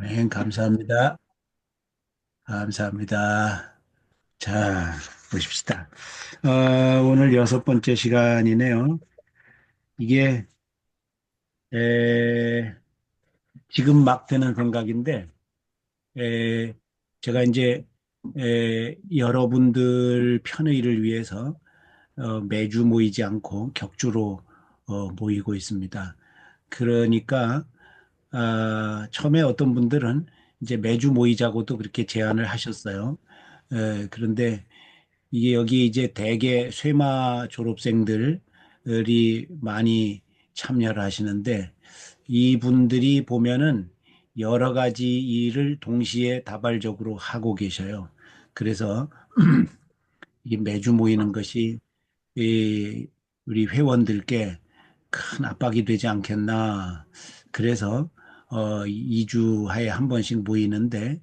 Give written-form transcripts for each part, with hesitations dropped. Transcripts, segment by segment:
아멘. 감사합니다. 감사합니다. 자, 보십시다. 오늘 여섯 번째 시간이네요. 이게, 에, 지금 막 드는 생각인데, 에, 제가 이제, 여러분들 편의를 위해서, 매주 모이지 않고 격주로, 모이고 있습니다. 그러니까, 처음에 어떤 분들은 이제 매주 모이자고도 그렇게 제안을 하셨어요. 그런데 이게 여기 이제 대개 쇠마 졸업생들이 많이 참여를 하시는데 이분들이 보면은 여러 가지 일을 동시에 다발적으로 하고 계셔요. 그래서 이게 매주 모이는 것이 이 우리 회원들께 큰 압박이 되지 않겠나. 그래서 2주에 한 번씩 모이는데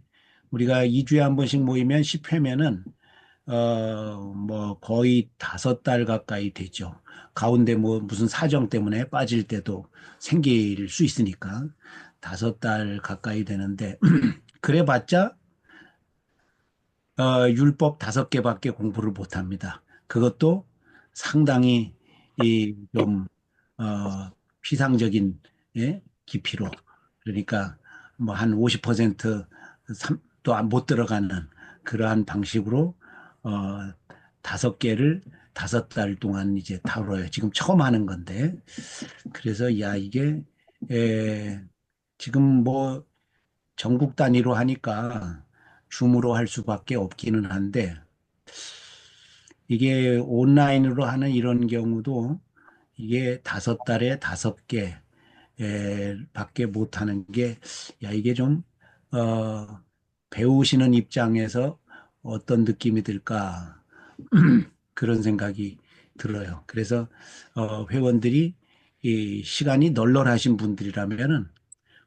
우리가 2주에 한 번씩 모이면 10회면은 뭐 거의 5달 가까이 되죠. 가운데 뭐 무슨 사정 때문에 빠질 때도 생길 수 있으니까 5달 가까이 되는데 그래봤자 율법 5개밖에 공부를 못 합니다. 그것도 상당히 이좀 피상적인 예? 깊이로 그러니까 뭐 한 50%도 못 들어가는 그러한 방식으로 어 5개를 5달 동안 이제 다뤄요. 지금 처음 하는 건데 그래서 야 이게 에, 지금 뭐 전국 단위로 하니까 줌으로 할 수밖에 없기는 한데 이게 온라인으로 하는 이런 경우도 이게 5달에 5개 밖에 못하는 게, 야, 이게 좀, 어, 배우시는 입장에서 어떤 느낌이 들까, 그런 생각이 들어요. 그래서, 회원들이 이 시간이 널널하신 분들이라면은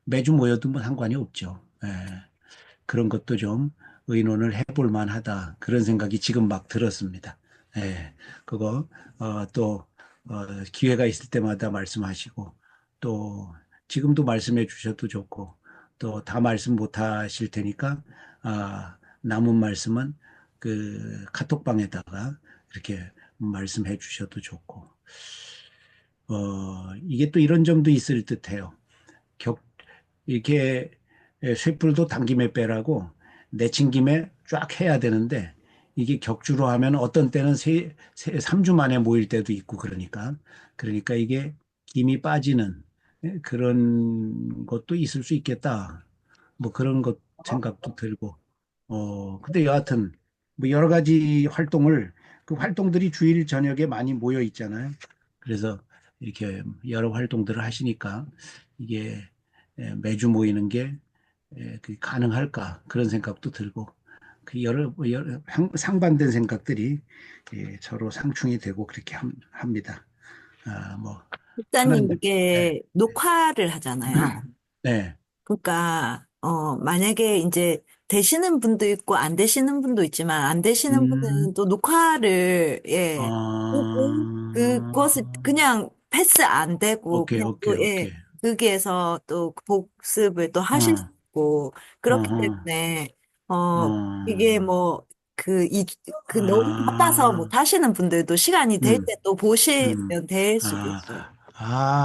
매주 모여도 뭐 상관이 없죠. 그런 것도 좀 의논을 해볼 만하다. 그런 생각이 지금 막 들었습니다. 예, 그거, 또, 기회가 있을 때마다 말씀하시고, 또, 지금도 말씀해 주셔도 좋고, 또 다 말씀 못 하실 테니까, 남은 말씀은 그 카톡방에다가 이렇게 말씀해 주셔도 좋고, 이게 또 이런 점도 있을 듯해요. 격, 이렇게 쇠불도 당김에 빼라고 내친 김에 쫙 해야 되는데 이게 격주로 하면 어떤 때는 3주 만에 모일 때도 있고 그러니까 이게 김이 빠지는 그런 것도 있을 수 있겠다. 뭐 그런 것 생각도 들고 근데 여하튼 뭐 여러 가지 활동을 그 활동들이 주일 저녁에 많이 모여 있잖아요. 그래서 이렇게 여러 활동들을 하시니까 이게 매주 모이는 게 그 가능할까 그런 생각도 들고 그 여러 상반된 생각들이 서로 상충이 되고 그렇게 합니다. 뭐 목사님, 하나님, 네, 이게 녹화를 하잖아요. 네, 그러니까, 만약에 이제 되시는 분도 있고 안 되시는 분도 있지만 안 되시는 음, 분은 또 녹화를, 어, 예, 보고 그것을 그냥 패스 안 되고 오케이, 그냥 오케이, 또, 예, 오케이, 거기에서 또 복습을 또 하실 수 어, 있고 그렇기 어허, 때문에, 어, 이게 뭐, 너무 바빠서 못 아, 하시는 분들도 시간이 될 음, 때 또 음, 보시면 될 수도 아, 있어요.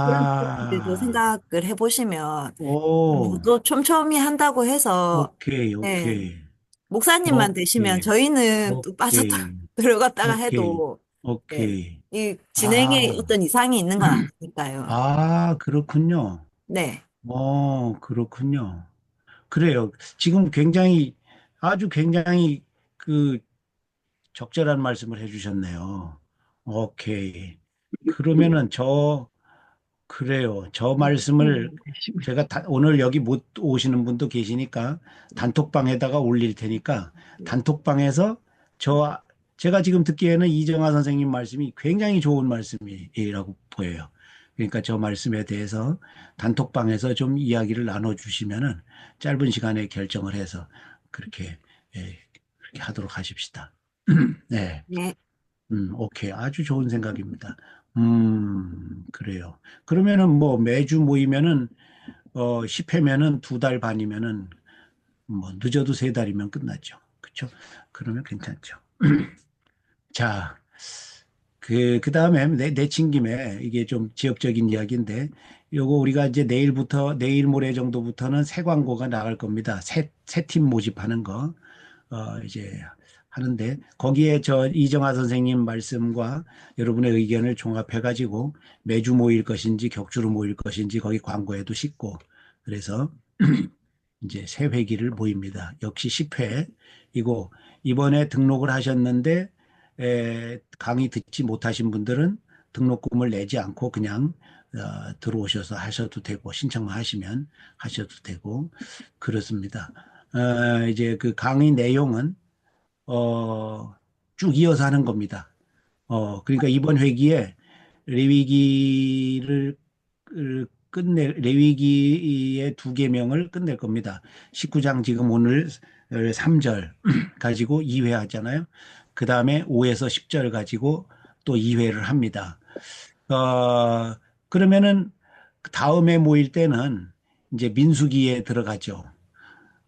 그런 부분들도 아, 생각을 해보시면, 오, 또 촘촘히 한다고 해서, 오케이, 예, 오케이, 목사님만 되시면 오케이, 저희는 또 빠졌다 오케이, 들어갔다가 오케이, 해도, 예, 오케이. 이 진행에 아, 어떤 이상이 있는 건 아니니까요. 그렇군요. 네. 그렇군요. 그래요. 지금 아주 굉장히 그 적절한 말씀을 해주셨네요. 오케이. 그러면은 그래요. 저 말씀을 제가 오늘 여기 못 오시는 분도 계시니까 단톡방에다가 올릴 테니까 단톡방에서 저, 제가 지금 듣기에는 이정아 선생님 말씀이 굉장히 좋은 말씀이라고 보여요. 그러니까 저 말씀에 대해서 단톡방에서 좀 이야기를 나눠주시면은 짧은 시간에 결정을 해서 그렇게, 그렇게 하도록 하십시다. 네. 네. 오케이. 아주 좋은 생각입니다. 그래요. 그러면은 뭐 매주 모이면은, 10회면은 2달 반이면은 뭐 늦어도 3달이면 끝나죠. 그렇죠? 그러면 괜찮죠. 자, 그다음에 내친 김에 이게 좀 지역적인 이야기인데 요거 우리가 이제 내일 모레 정도부터는 새 광고가 나갈 겁니다. 새 팀 모집하는 거. 이제 하는데 거기에 저 이정화 선생님 말씀과 여러분의 의견을 종합해 가지고 매주 모일 것인지 격주로 모일 것인지 거기 광고에도 싣고 그래서 이제 새 회기를 모입니다. 역시 10회이고 이번에 등록을 하셨는데 강의 듣지 못하신 분들은 등록금을 내지 않고 그냥 들어오셔서 하셔도 되고 신청만 하시면 하셔도 되고 그렇습니다. 이제 그 강의 내용은 쭉 이어서 하는 겁니다. 그러니까 이번 회기에 레위기를 레위기의 2계명을 끝낼 겁니다. 19장 지금 오늘 3절 가지고 2회 하잖아요. 그 다음에 5에서 10절 가지고 또 2회를 합니다. 그러면은 다음에 모일 때는 이제 민수기에 들어가죠.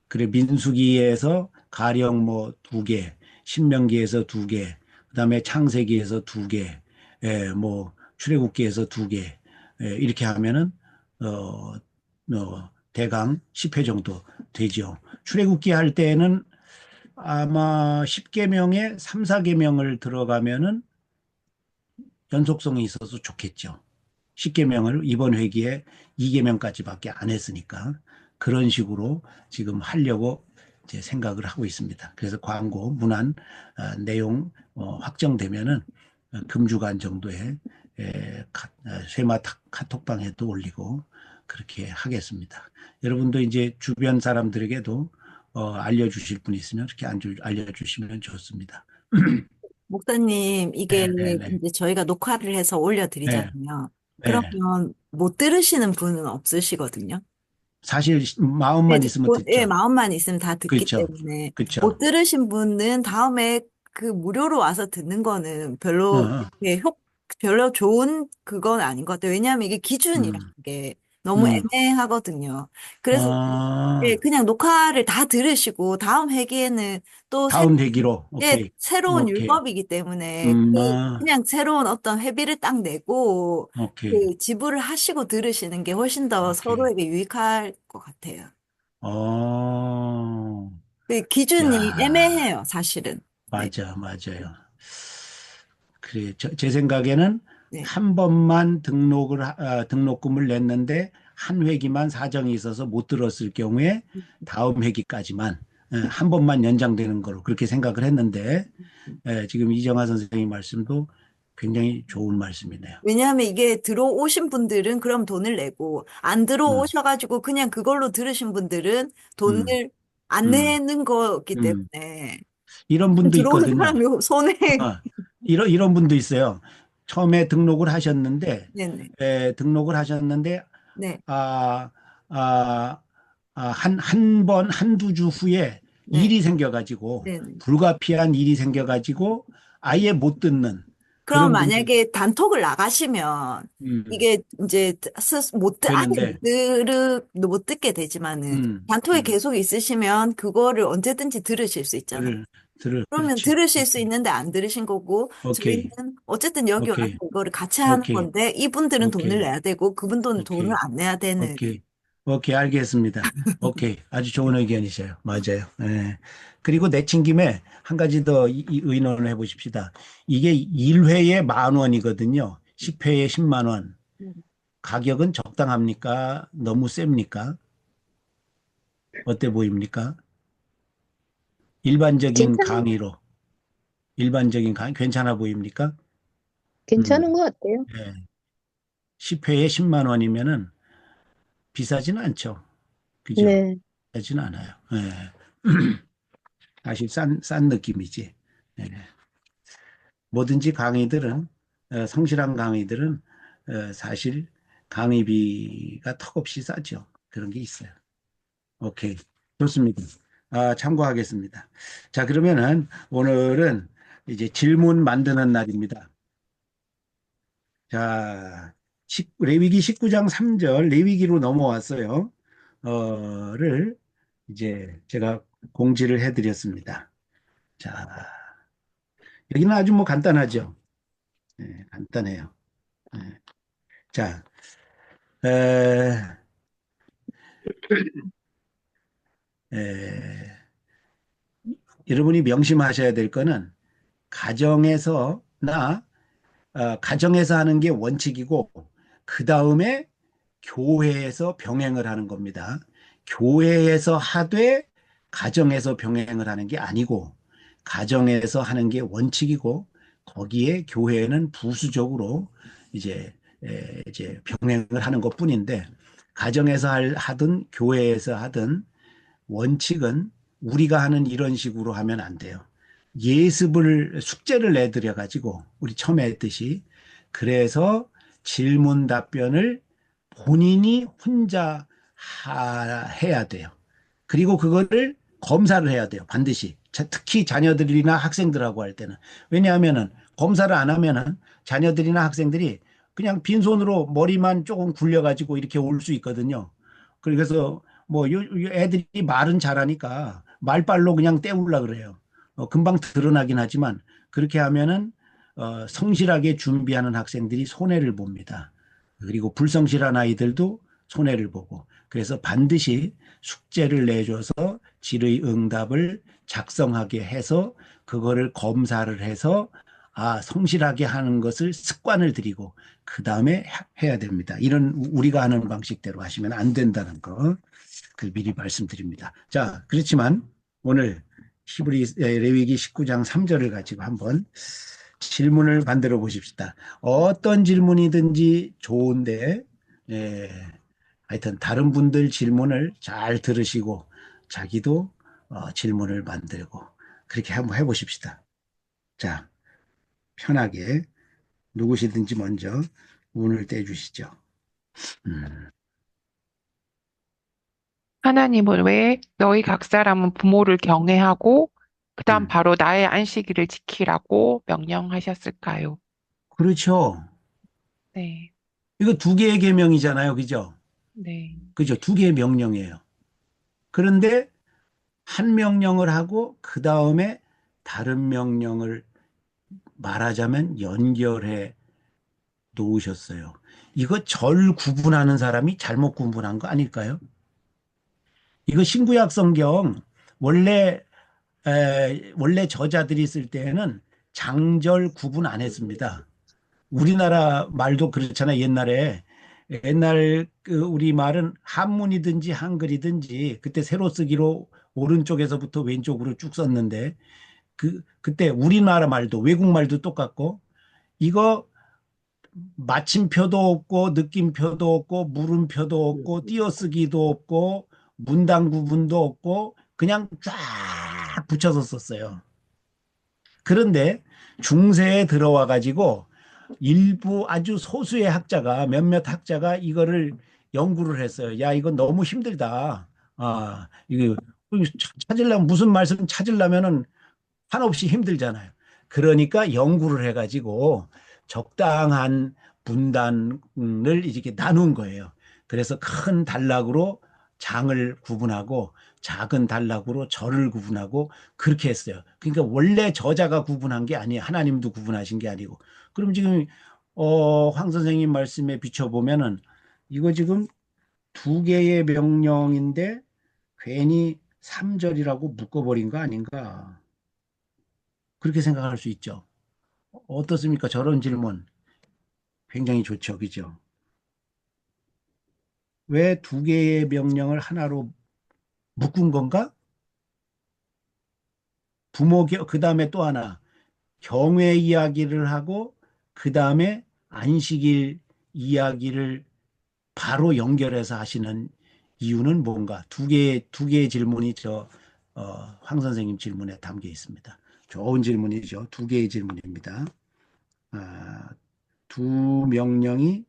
그래, 민수기에서 가령 뭐 2개, 신명기에서 2개, 그다음에 창세기에서 2개, 뭐 출애굽기에서 2개, 이렇게 하면은 대강 10회 정도 되죠. 출애굽기 할 때는 아마 10계명에 3, 4계명을 들어가면은 연속성이 있어서 좋겠죠. 10계명을 이번 회기에 2계명까지밖에 안 했으니까 그런 식으로 지금 하려고 이제 생각을 하고 있습니다. 그래서 광고, 문안, 내용 확정되면은 금주간 정도에 쇠마 카톡방에도 올리고 그렇게 하겠습니다. 여러분도 이제 주변 사람들에게도 알려주실 분 있으면 이렇게 알려주시면 좋습니다. 목사님, 이게 네, 네, 네, 이제 저희가 녹화를 해서 네, 올려드리잖아요. 네. 그러면 못 들으시는 분은 없으시거든요. 사실 예, 마음만 있으면 예, 듣죠. 마음만 있으면 다 듣기 그렇죠, 때문에 못 그렇죠. 들으신 분은 다음에 그 무료로 와서 듣는 거는 어, 별로 어. 이렇게 별로 좋은 그건 아닌 것 같아요. 왜냐하면 이게 기준이라는 음, 게 너무 음. 애매하거든요. 그래서 예, 아, 그냥 녹화를 다 들으시고 다음 회기에는 또 다음 되기로. 예, 오케이, 새로운 오케이. 율법이기 때문에 아, 그냥 새로운 어떤 회비를 딱 내고 오케이, 그 지불을 하시고 들으시는 게 훨씬 더 오케이. 서로에게 유익할 것 같아요. 어, 그 기준이 야, 애매해요, 사실은. 네, 맞아요. 그래, 제 생각에는 네. 한 번만 등록금을 냈는데 한 회기만 사정이 있어서 못 들었을 경우에 다음 회기까지만 한 번만 연장되는 거로 그렇게 생각을 했는데 지금 이정화 선생님 말씀도 굉장히 좋은 말씀이네요. 왜냐하면 이게 들어오신 분들은 그럼 돈을 내고, 안 음, 들어오셔가지고 그냥 그걸로 들으신 분들은 돈을 음, 안 음, 내는 거기 음. 때문에 이런 분도 들어온 있거든요. 사람이 손해. 어, 이런 분도 있어요. 처음에 등록을 하셨는데, 네네. 등록을 하셨는데, 네, 아, 아, 한 번, 한두 주 후에 네, 일이 생겨가지고, 네네. 불가피한 일이 생겨가지고, 아예 못 듣는 그럼 그런 분들, 만약에 단톡을 나가시면 음, 이게 이제 아예 되는데, 못 듣게 되지만은 음, 단톡에 음, 계속 있으시면 그거를 언제든지 들으실 수 있잖아요. 그러면 그렇지. 들으실 수 오케이, 있는데 안 들으신 거고, 저희는 오케이, 어쨌든 여기 와서 오케이, 이거를 같이 하는 오케이, 건데, 이분들은 돈을 오케이. 내야 되고, 그분들은 돈을 오케이. 안 내야 되는. 오케이. 오케이, 알겠습니다. 오케이. 아주 좋은 의견이셔요. 맞아요. 예. 그리고 내친 김에 한 가지 더 이 의논을 해보십시다. 이게 1회에 10,000원이거든요. 10회에 10만 원. 가격은 적당합니까? 너무 셉니까? 어때 보입니까? 일반적인 괜찮은, 강의로. 일반적인 강의 괜찮아 보입니까? 음. 괜찮은 것 같아요. 예. 10회에 10만 원이면은 비싸지는 않죠. 그죠? 네. 비싸지는 않아요. 예. 사실 싼 느낌이지. 예. 뭐든지 강의들은, 성실한 강의들은, 사실 강의비가 턱없이 싸죠. 그런 게 있어요. 오케이. 좋습니다. 참고하겠습니다. 자, 그러면은 오늘은 이제 질문 만드는 날입니다. 자, 레위기 19장 3절, 레위기로 넘어왔어요. 를 이제 제가 공지를 해드렸습니다. 자, 여기는 아주 뭐 간단하죠. 네, 간단해요. 네. 자, 에, 에, 여러분이 명심하셔야 될 거는 가정에서나 가정에서 하는 게 원칙이고 그 다음에 교회에서 병행을 하는 겁니다. 교회에서 하되 가정에서 병행을 하는 게 아니고 가정에서 하는 게 원칙이고 거기에 교회는 부수적으로 이제 이제 병행을 하는 것뿐인데 가정에서 하든 교회에서 하든 원칙은 우리가 하는 이런 식으로 하면 안 돼요. 예습을 숙제를 내드려 가지고 우리 처음에 했듯이 그래서 질문 답변을 본인이 혼자 해야 돼요. 그리고 그거를 검사를 해야 돼요. 반드시. 특히 자녀들이나 학생들하고 할 때는. 왜냐하면은 검사를 안 하면은 자녀들이나 학생들이 그냥 빈손으로 머리만 조금 굴려가지고 이렇게 올 수 있거든요. 그래서 뭐 애들이 말은 잘하니까 말발로 그냥 때우려 그래요. 금방 드러나긴 하지만 그렇게 하면은 성실하게 준비하는 학생들이 손해를 봅니다. 그리고 불성실한 아이들도 손해를 보고 그래서 반드시 숙제를 내줘서 질의응답을 작성하게 해서 그거를 검사를 해서 성실하게 하는 것을 습관을 들이고 그 다음에 해야 됩니다. 이런 우리가 하는 방식대로 하시면 안 된다는 거 그 미리 말씀드립니다. 자, 그렇지만 오늘 히브리 레위기 19장 3절을 가지고 한번 질문을 만들어 보십시다. 어떤 질문이든지 좋은데 예, 하여튼 다른 분들 질문을 잘 들으시고 자기도 질문을 만들고 그렇게 한번 해보십시다. 자, 편하게 누구시든지 먼저 문을 떼주시죠. 음, 하나님은 왜 너희 각 사람은 부모를 경외하고 그다음 음. 바로 나의 안식일을 지키라고 명령하셨을까요? 그렇죠. 네, 이거 두 개의 계명이잖아요. 그죠? 네. 그죠? 두 개의 명령이에요. 그런데 한 명령을 하고 그 다음에 다른 명령을 말하자면 연결해 놓으셨어요. 이거 절 구분하는 사람이 잘못 구분한 거 아닐까요? 이거 신구약 성경 원래 원래 저자들이 쓸 때에는 장절 구분 안 했습니다. 우리나라 말도 그렇잖아요. 옛날에 옛날 그 우리 말은 한문이든지 한글이든지 그때 세로 쓰기로 오른쪽에서부터 왼쪽으로 쭉 썼는데 그때 우리나라 말도 외국 말도 똑같고 이거 마침표도 없고 느낌표도 없고 물음표도 없고 띄어쓰기도 없고 문단 구분도 없고 그냥 쫙 붙여서 썼어요. 그런데 중세에 들어와 가지고 일부 아주 소수의 학자가 몇몇 학자가 이거를 연구를 했어요. 야, 이건 너무 힘들다. 이거 찾으려면 무슨 말씀 찾으려면은 한없이 힘들잖아요. 그러니까 연구를 해가지고 적당한 분단을 이렇게 나눈 거예요. 그래서 큰 단락으로 장을 구분하고 작은 단락으로 절을 구분하고 그렇게 했어요. 그러니까 원래 저자가 구분한 게 아니에요. 하나님도 구분하신 게 아니고. 그럼 지금 황 선생님 말씀에 비춰보면은 이거 지금 두 개의 명령인데 괜히 3절이라고 묶어버린 거 아닌가. 그렇게 생각할 수 있죠. 어떻습니까? 저런 질문 굉장히 좋죠. 그죠? 왜 두 개의 명령을 하나로 묶은 건가? 그 다음에 또 하나, 경외 이야기를 하고, 그 다음에 안식일 이야기를 바로 연결해서 하시는 이유는 뭔가? 두 개의 질문이 황 선생님 질문에 담겨 있습니다. 좋은 질문이죠. 두 개의 질문입니다. 아, 두 명령이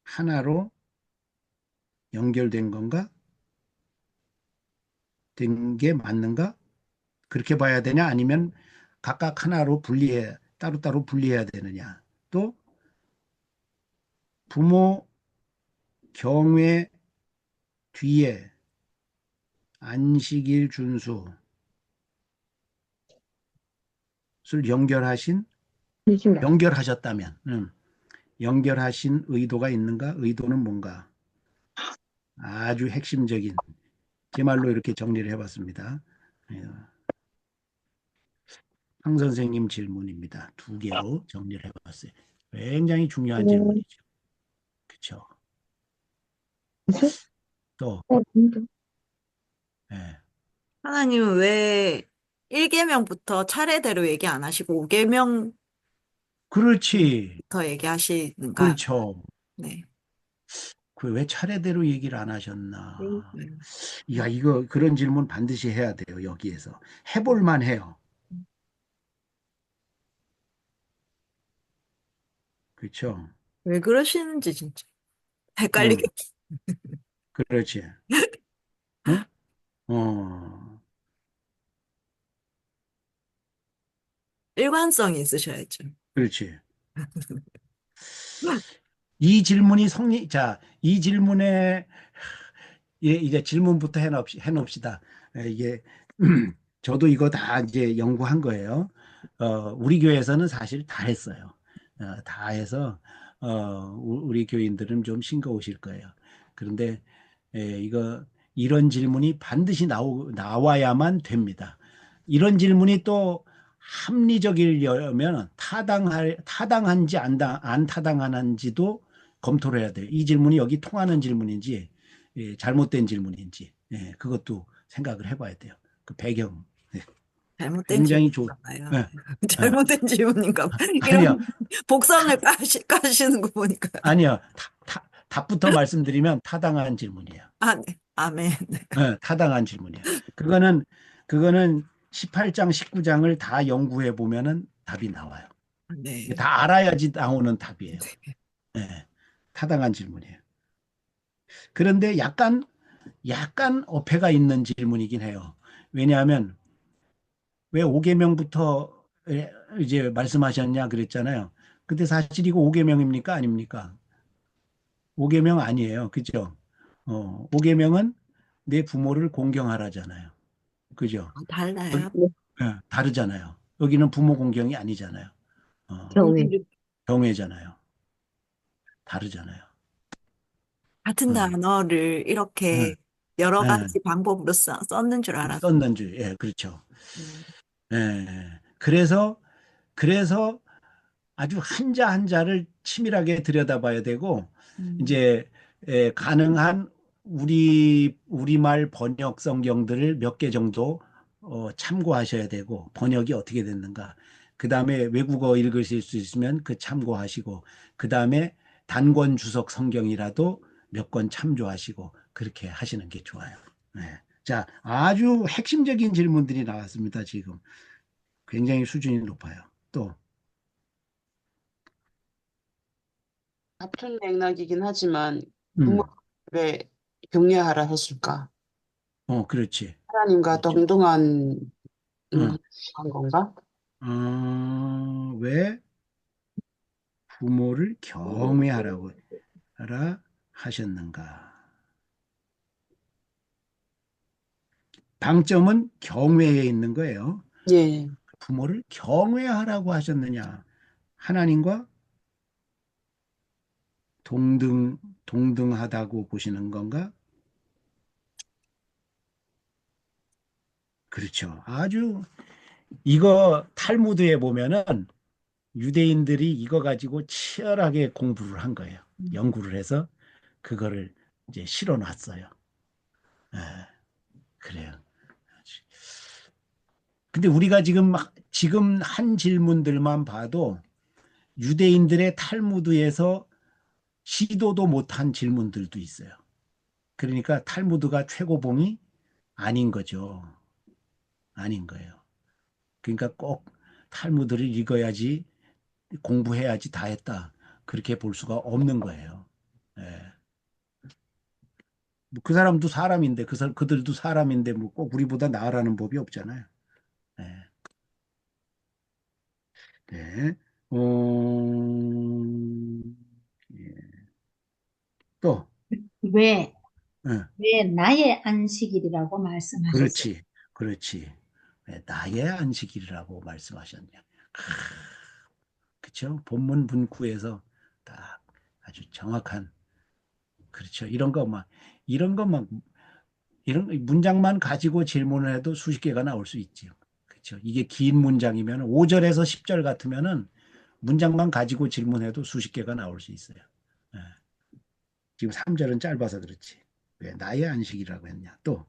하나로 연결된 건가? 된 게 맞는가? 그렇게 봐야 되냐? 아니면 각각 하나로 따로따로 분리해야 되느냐? 또 부모 경외 뒤에 안식일 준수를 연결하신, 잠시만. 연결하셨다면, 연결하신 의도가 있는가? 의도는 뭔가? 아주 핵심적인, 제 말로 이렇게 정리를 해봤습니다. 예, 황 선생님 질문입니다. 두 개로 정리를 해봤어요. 굉장히 중요한 어, 질문이죠. 그렇죠? 무슨? 또, 진짜. 예, 하나님은 왜 1계명부터 차례대로 얘기 안 하시고 5계명부터 그렇지. 얘기하시는가요? 그렇죠. 네. 그 왜 차례대로 얘기를 안 네. 하셨나? 야, 이거 그런 질문 반드시 해야 돼요. 여기에서 해볼 만해요. 그렇죠? 왜 그러시는지 진짜 헷갈리게. 응, 그렇지. 응? 어, 일관성이 있으셔야죠. 그렇지. 이 질문이 자, 이 질문에 이제 질문부터 해놓읍시다. 이게 저도 이거 다 이제 연구한 거예요. 우리 교회에서는 사실 다 했어요. 다 해서 우리 교인들은 좀 싱거우실 거예요. 그런데 이거 이런 질문이 반드시 나와야만 됩니다. 이런 질문이 또 합리적이려면 타당한지 안 타당한지도 검토를 해야 돼요. 이 질문이 여기 통하는 질문인지 잘못된 질문인지 그것도 생각을 해봐야 돼요. 그 배경 잘못된 굉장히 질문인가 봐요. 예, 예. 잘못된 질문인가 봐요. 아니요, 이런 복선을 까시는 거 보니까. 아니요. 답부터 말씀드리면 타당한 질문이에요. 아, 네. 아멘. 네. 타당한 질문이에요. 그거는 18장, 19장을 다 연구해 보면은 답이 나와요. 이게 네. 다 알아야지 나오는 답이에요. 예, 타당한 질문이에요. 그런데 약간 어폐가 있는 질문이긴 해요. 왜냐하면 왜 5계명부터 이제 말씀하셨냐 그랬잖아요. 근데 사실 이거 5계명입니까? 아닙니까? 5계명 아니에요. 그죠? 5계명은 내 부모를 공경하라잖아요. 그죠? 여기, 달라요. 네, 다르잖아요. 여기는 부모 공경이 아니잖아요. 경외. 경외잖아요. 다르잖아요. 같은 어, 단어를 예, 이렇게 여러 예. 가지 방법으로 썼는 줄 알았어요. 썼는 줄, 예, 그렇죠. 음, 예. 그래서 아주 한자 한자를 치밀하게 들여다봐야 되고, 음, 이제, 가능한 우리말 번역 성경들을 몇 개 정도 참고하셔야 되고, 번역이 어떻게 됐는가. 그 다음에 외국어 읽으실 수 있으면 그 참고하시고, 그 다음에 단권 주석 성경이라도 몇 권 참조하시고, 그렇게 하시는 게 좋아요. 네. 자, 아주 핵심적인 질문들이 나왔습니다, 지금. 굉장히 수준이 높아요. 또, 같은 맥락이긴 하지만 부모를 음, 왜 격려하라 했을까? 그렇지. 하나님과 그렇죠. 동등한 어, 한 건가? 왜 부모를 경외하라고 하라 하셨는가? 방점은 경외에 있는 거예요. 예. 부모를 경외하라고 하셨느냐? 하나님과 동등하다고 보시는 건가? 그렇죠. 아주 이거 탈무드에 보면은 유대인들이 이거 가지고 치열하게 공부를 한 거예요. 연구를 해서 그거를 이제 실어 놨어요. 예, 그래요. 근데 우리가 지금 한 질문들만 봐도 유대인들의 탈무드에서 시도도 못한 질문들도 있어요. 그러니까 탈무드가 최고봉이 아닌 거죠. 아닌 거예요. 그러니까 꼭 탈무드를 읽어야지 공부해야지 다 했다. 그렇게 볼 수가 없는 거예요. 예. 뭐그 사람도 사람인데 그들도 사람인데 뭐 꼭 우리보다 나으라는 법이 없잖아요. 예. 네. 예. 또 왜? 응, 왜 나의 안식일이라고 말씀하셨어요? 그렇지, 그렇지. 왜 나의 안식일이라고 말씀하셨냐. 그쵸? 본문 분구에서 딱 아주 정확한, 그렇죠. 이런 것만, 이런 문장만 가지고 질문을 해도 수십 개가 나올 수 있지요. 그렇죠. 이게 긴 문장이면 5절에서 10절 같으면은 문장만 가지고 질문해도 수십 개가 나올 수 있어요. 예. 지금 3절은 짧아서 그렇지. 왜 나의 안식이라고 했냐. 또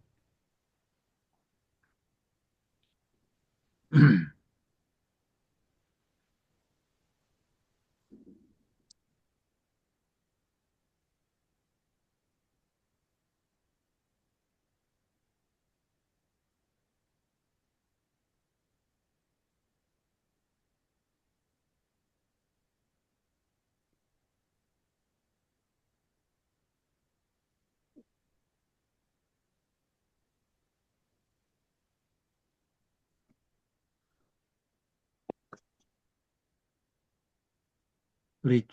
우리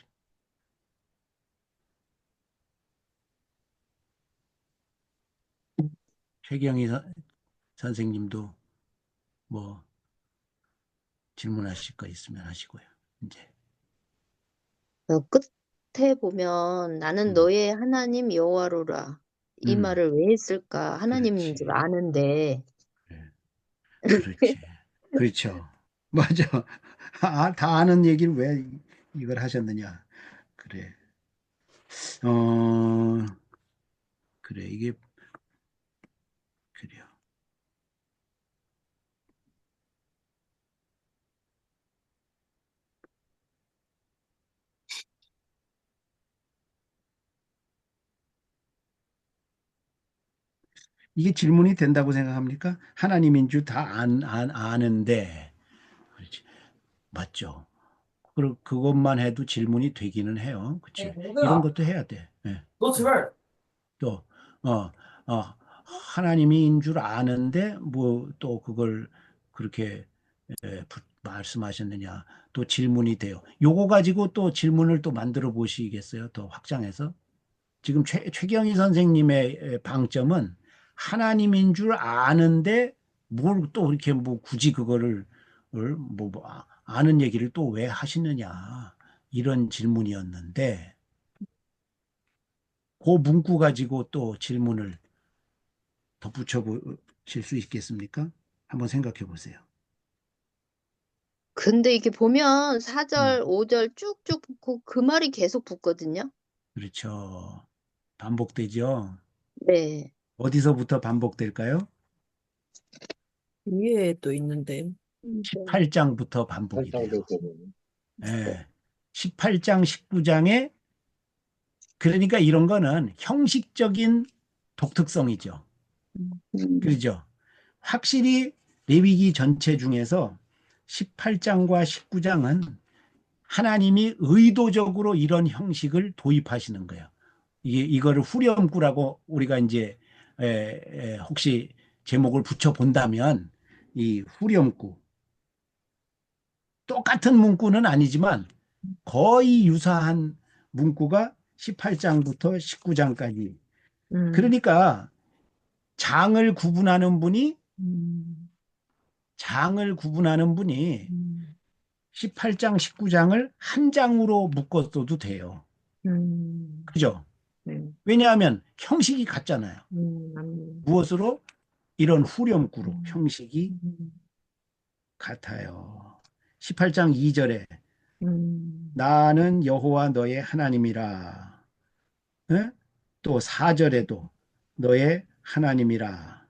최경희 선생님도 뭐 질문하실 거 있으면 하시고요. 이제 끝에 보면 나는 음, 너의 하나님 여호와로라. 이 음, 말을 왜 했을까? 하나님인 줄 그렇지. 아는데. 그래. 그렇지. 그렇죠. 맞아. 다 아는 얘기를 왜 이걸 하셨느냐. 그래. 어, 그래. 이게, 그래요. 이게 질문이 된다고 생각합니까? 하나님인 줄 다 아는데. 그렇지. 맞죠. 그것만 해도 질문이 되기는 해요. 그치. 이런 것도 해야 돼. 예. 또, 어, 하나님인 줄 아는데, 뭐, 또 그걸 그렇게 말씀하셨느냐. 또 질문이 돼요. 요거 가지고 또 질문을 또 만들어 보시겠어요? 더 확장해서? 지금 최경희 선생님의 방점은 하나님인 줄 아는데 뭘 또 이렇게 뭐 굳이 그거를 아는 얘기를 또 왜 하시느냐. 이런 질문이었는데, 그 문구 가지고 또 질문을 덧붙여 보실 수 있겠습니까? 한번 생각해 보세요. 근데 이게 보면 음, 4절, 5절 쭉쭉 그 말이 계속 붙거든요. 그렇죠. 반복되죠. 네. 어디서부터 반복될까요? 위에 또 있는데. 18장부터 반복이 돼요. 설정되고 예. 18장, 19장에 그러니까 이런 거는 형식적인 독특성이죠. 음, 그렇죠. 확실히 레위기 전체 중에서 18장과 19장은 하나님이 의도적으로 이런 형식을 도입하시는 거예요. 이거를 후렴구라고 우리가 이제 혹시 제목을 붙여 본다면 이 후렴구 똑같은 문구는 아니지만 거의 유사한 문구가 18장부터 19장까지. 음, 그러니까 장을 구분하는 분이 음, 장을 구분하는 분이 음, 18장, 19장을 한 장으로 묶었어도 돼요. 음, 그죠? 네, 왜냐하면 형식이 같잖아요. 맞네. 무엇으로? 이런 후렴구로 음, 형식이 음, 같아요. 18장 2절에 음, 나는 여호와 너의 하나님이라. 예? 또 4절에도 너의 하나님이라.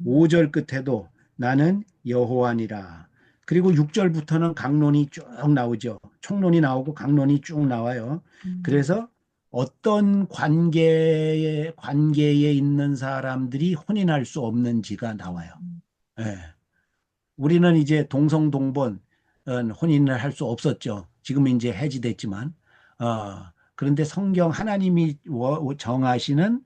5절 끝에도 나는 여호와니라. 그리고 6절부터는 강론이 쭉 나오죠. 총론이 나오고 강론이 쭉 나와요. 음, 그래서 어떤 관계에 있는 사람들이 혼인할 수 없는지가 나와요. 예. 우리는 이제 동성동본 혼인을 할 수 없었죠. 지금 이제 해지됐지만. 그런데 성경 하나님이 정하시는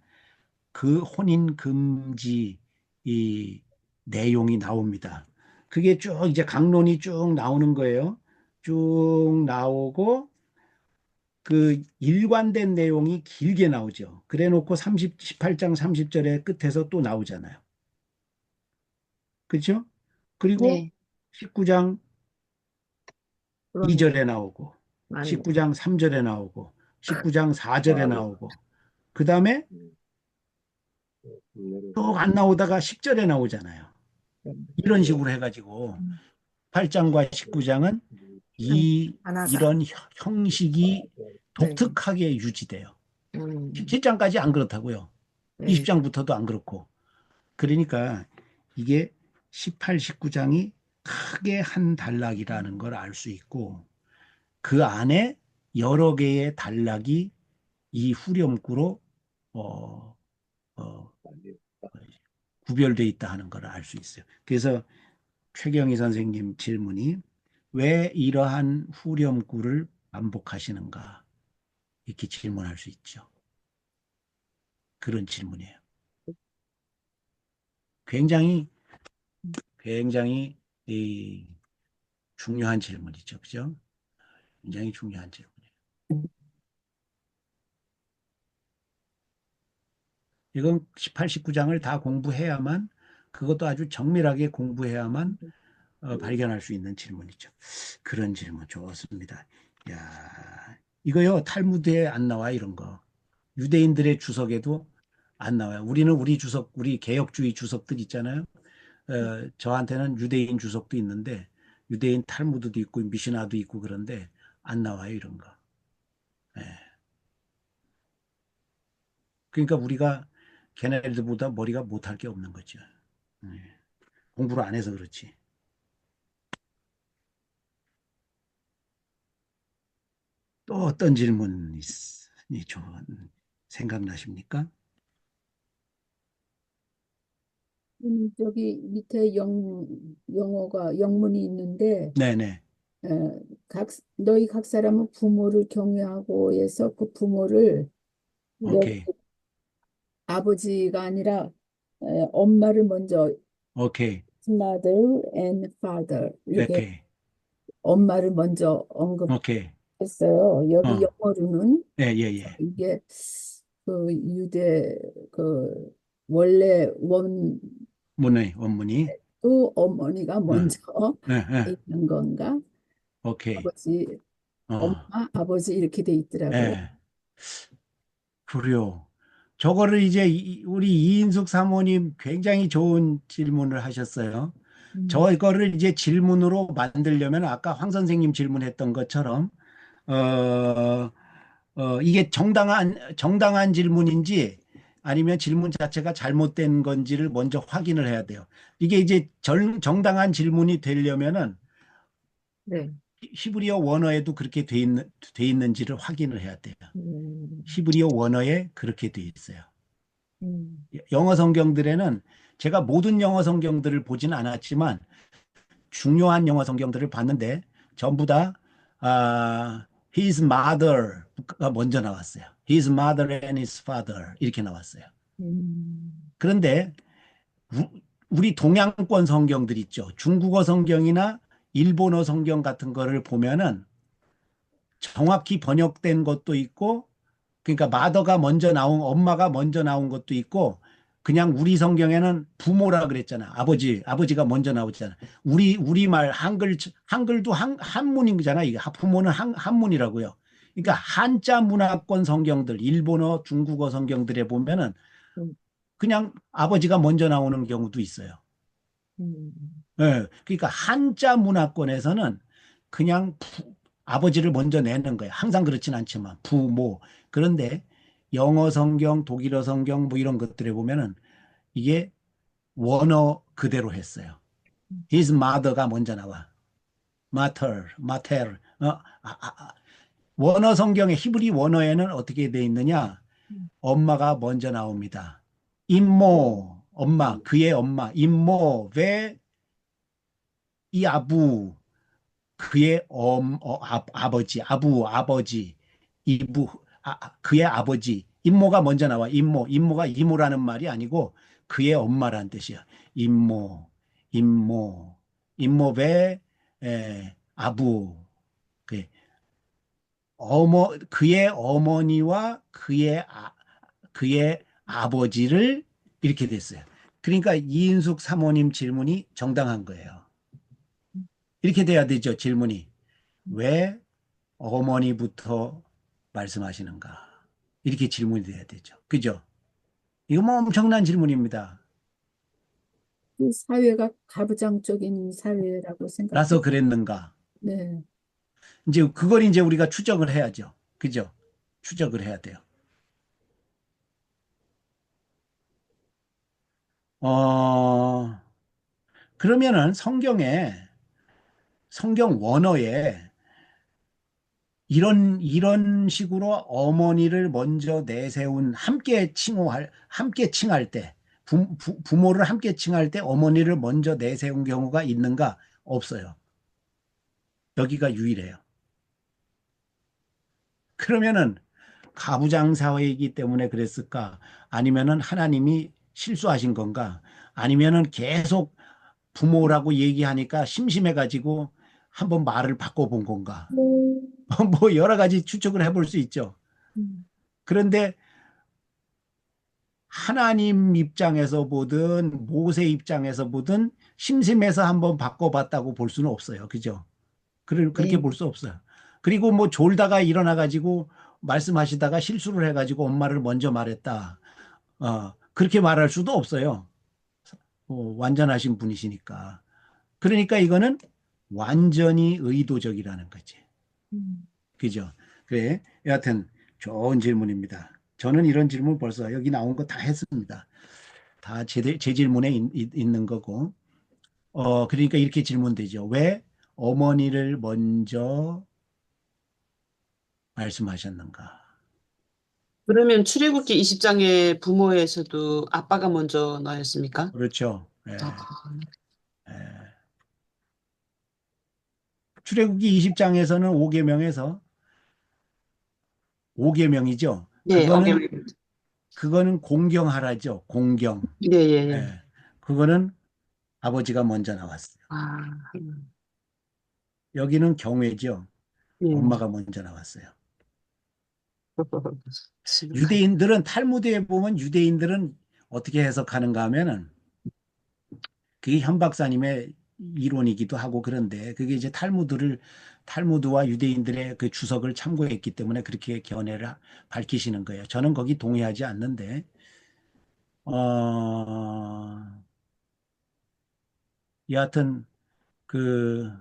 그 혼인 금지 이 내용이 나옵니다. 그게 쭉 이제 강론이 쭉 나오는 거예요. 쭉 나오고 그 일관된 내용이 길게 나오죠. 그래 놓고 18장 30절의 끝에서 또 나오잖아요. 그렇죠? 그리고 네. 19장 그러네. 2절에 나오고, 맞네. 19장 3절에 나오고, 19장 4절에 나오고, 그 다음에 쭉 안 나오다가 10절에 나오잖아요. 이런 식으로 해가지고 8장과 19장은 하나사. 이런 형식이 네. 독특하게 유지돼요. 음, 17장까지 안 그렇다고요. 네. 20장부터도 안 그렇고. 그러니까 이게 18, 19장이 크게 한 단락이라는 걸 알 수 있고, 그 안에 여러 개의 단락이 이 후렴구로 어, 어, 구별돼 있다 하는 걸 알 수 있어요. 그래서 최경희 선생님 질문이 왜 이러한 후렴구를 반복하시는가 이렇게 질문할 수 있죠. 그런 질문이에요. 굉장히 굉장히 중요한 질문이죠. 그죠? 굉장히 중요한 질문이에요. 이건 18, 19장을 다 공부해야만 그것도 아주 정밀하게 공부해야만 발견할 수 있는 질문이죠. 그런 질문 좋습니다. 야, 이거요 탈무드에 안 나와 이런 거. 유대인들의 주석에도 안 나와요. 우리는 우리 주석, 우리 개혁주의 주석들 있잖아요. 저한테는 유대인 주석도 있는데 유대인 탈무드도 있고 미시나도 있고 그런데 안 나와요 이런 거. 예. 그러니까 우리가 걔네들보다 머리가 못할 게 없는 거죠. 예. 공부를 안 해서 그렇지. 또 어떤 질문이 좋은 생각나십니까? 저기 밑에 영어가 영문이 있는데 네네. 너희 각 사람은 부모를 경외하고 해서 그 부모를 여기 오케이. 아버지가 아니라 엄마를 먼저 오케이. mother and father 이렇게 오케이. 엄마를 먼저 언급했어요. 오케이. 여기 영어로는 예, 예, 예. 이게 그 유대 그 원래 원도 원문이. 어머니가 어, 먼저 예, 예. 있는 건가? 오케이. 아버지, 어, 엄마, 아버지 이렇게 돼 있더라고요. 예. 그래요. 저거를 이제 우리 이인숙 사모님 굉장히 좋은 질문을 하셨어요. 음, 저거를 이제 질문으로 만들려면 아까 황 선생님 질문했던 것처럼 어, 이게 정당한 질문인지 아니면 질문 자체가 잘못된 건지를 먼저 확인을 해야 돼요. 이게 이제 정당한 질문이 되려면은 네. 히브리어 원어에도 그렇게 돼 있는지를 확인을 해야 돼요. 음, 히브리어 원어에 그렇게 돼 있어요. 음, 영어 성경들에는 제가 모든 영어 성경들을 보진 않았지만 중요한 영어 성경들을 봤는데 전부 다 his mother가 먼저 나왔어요. His mother and his father 이렇게 나왔어요. 그런데 우리 동양권 성경들 있죠. 중국어 성경이나 일본어 성경 같은 거를 보면은 정확히 번역된 것도 있고 그러니까 마더가 먼저 나온 엄마가 먼저 나온 것도 있고 그냥 우리 성경에는 부모라 그랬잖아. 아버지가 먼저 나오잖아. 우리말 한글도 한문이잖아. 이게 부모는 한문이라고요. 그러니까 한자 문화권 성경들 일본어, 중국어 성경들에 보면은 음, 그냥 아버지가 먼저 나오는 경우도 있어요. 음, 예. 그러니까 한자 문화권에서는 그냥 아버지를 먼저 내는 거예요. 항상 그렇진 않지만 부모. 그런데 영어 성경, 독일어 성경 뭐 이런 것들에 보면은 이게 원어 그대로 했어요. His mother가 먼저 나와. mater. 원어 성경의 히브리 원어에는 어떻게 돼 있느냐? 엄마가 먼저 나옵니다. 임모, 엄마, 그의 엄마, 임모, 왜 이 아부, 그의 아버지, 아버지, 이부, 그의 아버지, 임모가 먼저 나와. 임모가 이모라는 말이 아니고 그의 엄마라는 뜻이야. 임모, 임모 왜 아부, 그 그의 어머니와 그의 아버지를 이렇게 됐어요. 그러니까 이인숙 사모님 질문이 정당한 거예요. 이렇게 돼야 되죠, 질문이. 왜 어머니부터 말씀하시는가? 이렇게 질문이 돼야 되죠. 그죠? 이거 뭐 엄청난 질문입니다. 이 사회가 가부장적인 사회라고 라서 생각해요. 그랬는가? 네. 이제 그걸 이제 우리가 추적을 해야죠. 그죠? 추적을 해야 돼요. 어, 그러면은 성경 원어에 이런 식으로 어머니를 먼저 내세운 함께 칭할 때, 부모를 함께 칭할 때 어머니를 먼저 내세운 경우가 있는가? 없어요. 여기가 유일해요. 그러면은 가부장 사회이기 때문에 그랬을까? 아니면은 하나님이 실수하신 건가? 아니면은 계속 부모라고 얘기하니까 심심해가지고 한번 말을 바꿔본 건가? 뭐 여러 가지 추측을 해볼 수 있죠. 그런데 하나님 입장에서 보든 모세 입장에서 보든 심심해서 한번 바꿔봤다고 볼 수는 없어요. 그죠? 그렇게 네. 볼 수 없어요. 그리고 뭐 졸다가 일어나가지고 말씀하시다가 실수를 해가지고 엄마를 먼저 말했다. 그렇게 말할 수도 없어요. 완전하신 분이시니까. 그러니까 이거는 완전히 의도적이라는 거지. 그죠? 그래. 여하튼 좋은 질문입니다. 저는 이런 질문 벌써 여기 나온 거 다 했습니다. 다 제 질문에 있는 거고. 그러니까 이렇게 질문되죠. 왜 어머니를 먼저 말씀하셨는가? 그러면 출애굽기 20장의 부모에서도 아빠가 먼저 나였습니까? 그렇죠. 예, 아, 예. 출애굽기 20장에서는 5계명에서 5계명이죠. 네, 그거는 공경하라죠. 공경. 예, 예, 예. 예. 그거는 아버지가 먼저 나왔어요. 아, 여기는 경외죠. 예. 엄마가 먼저 나왔어요. 지금 유대인들은 탈무드에 보면 유대인들은 어떻게 해석하는가 하면은 그게 현 박사님의 이론이기도 하고 그런데 그게 이제 탈무드와 유대인들의 그 주석을 참고했기 때문에 그렇게 견해를 밝히시는 거예요. 저는 거기 동의하지 않는데 어 여하튼 그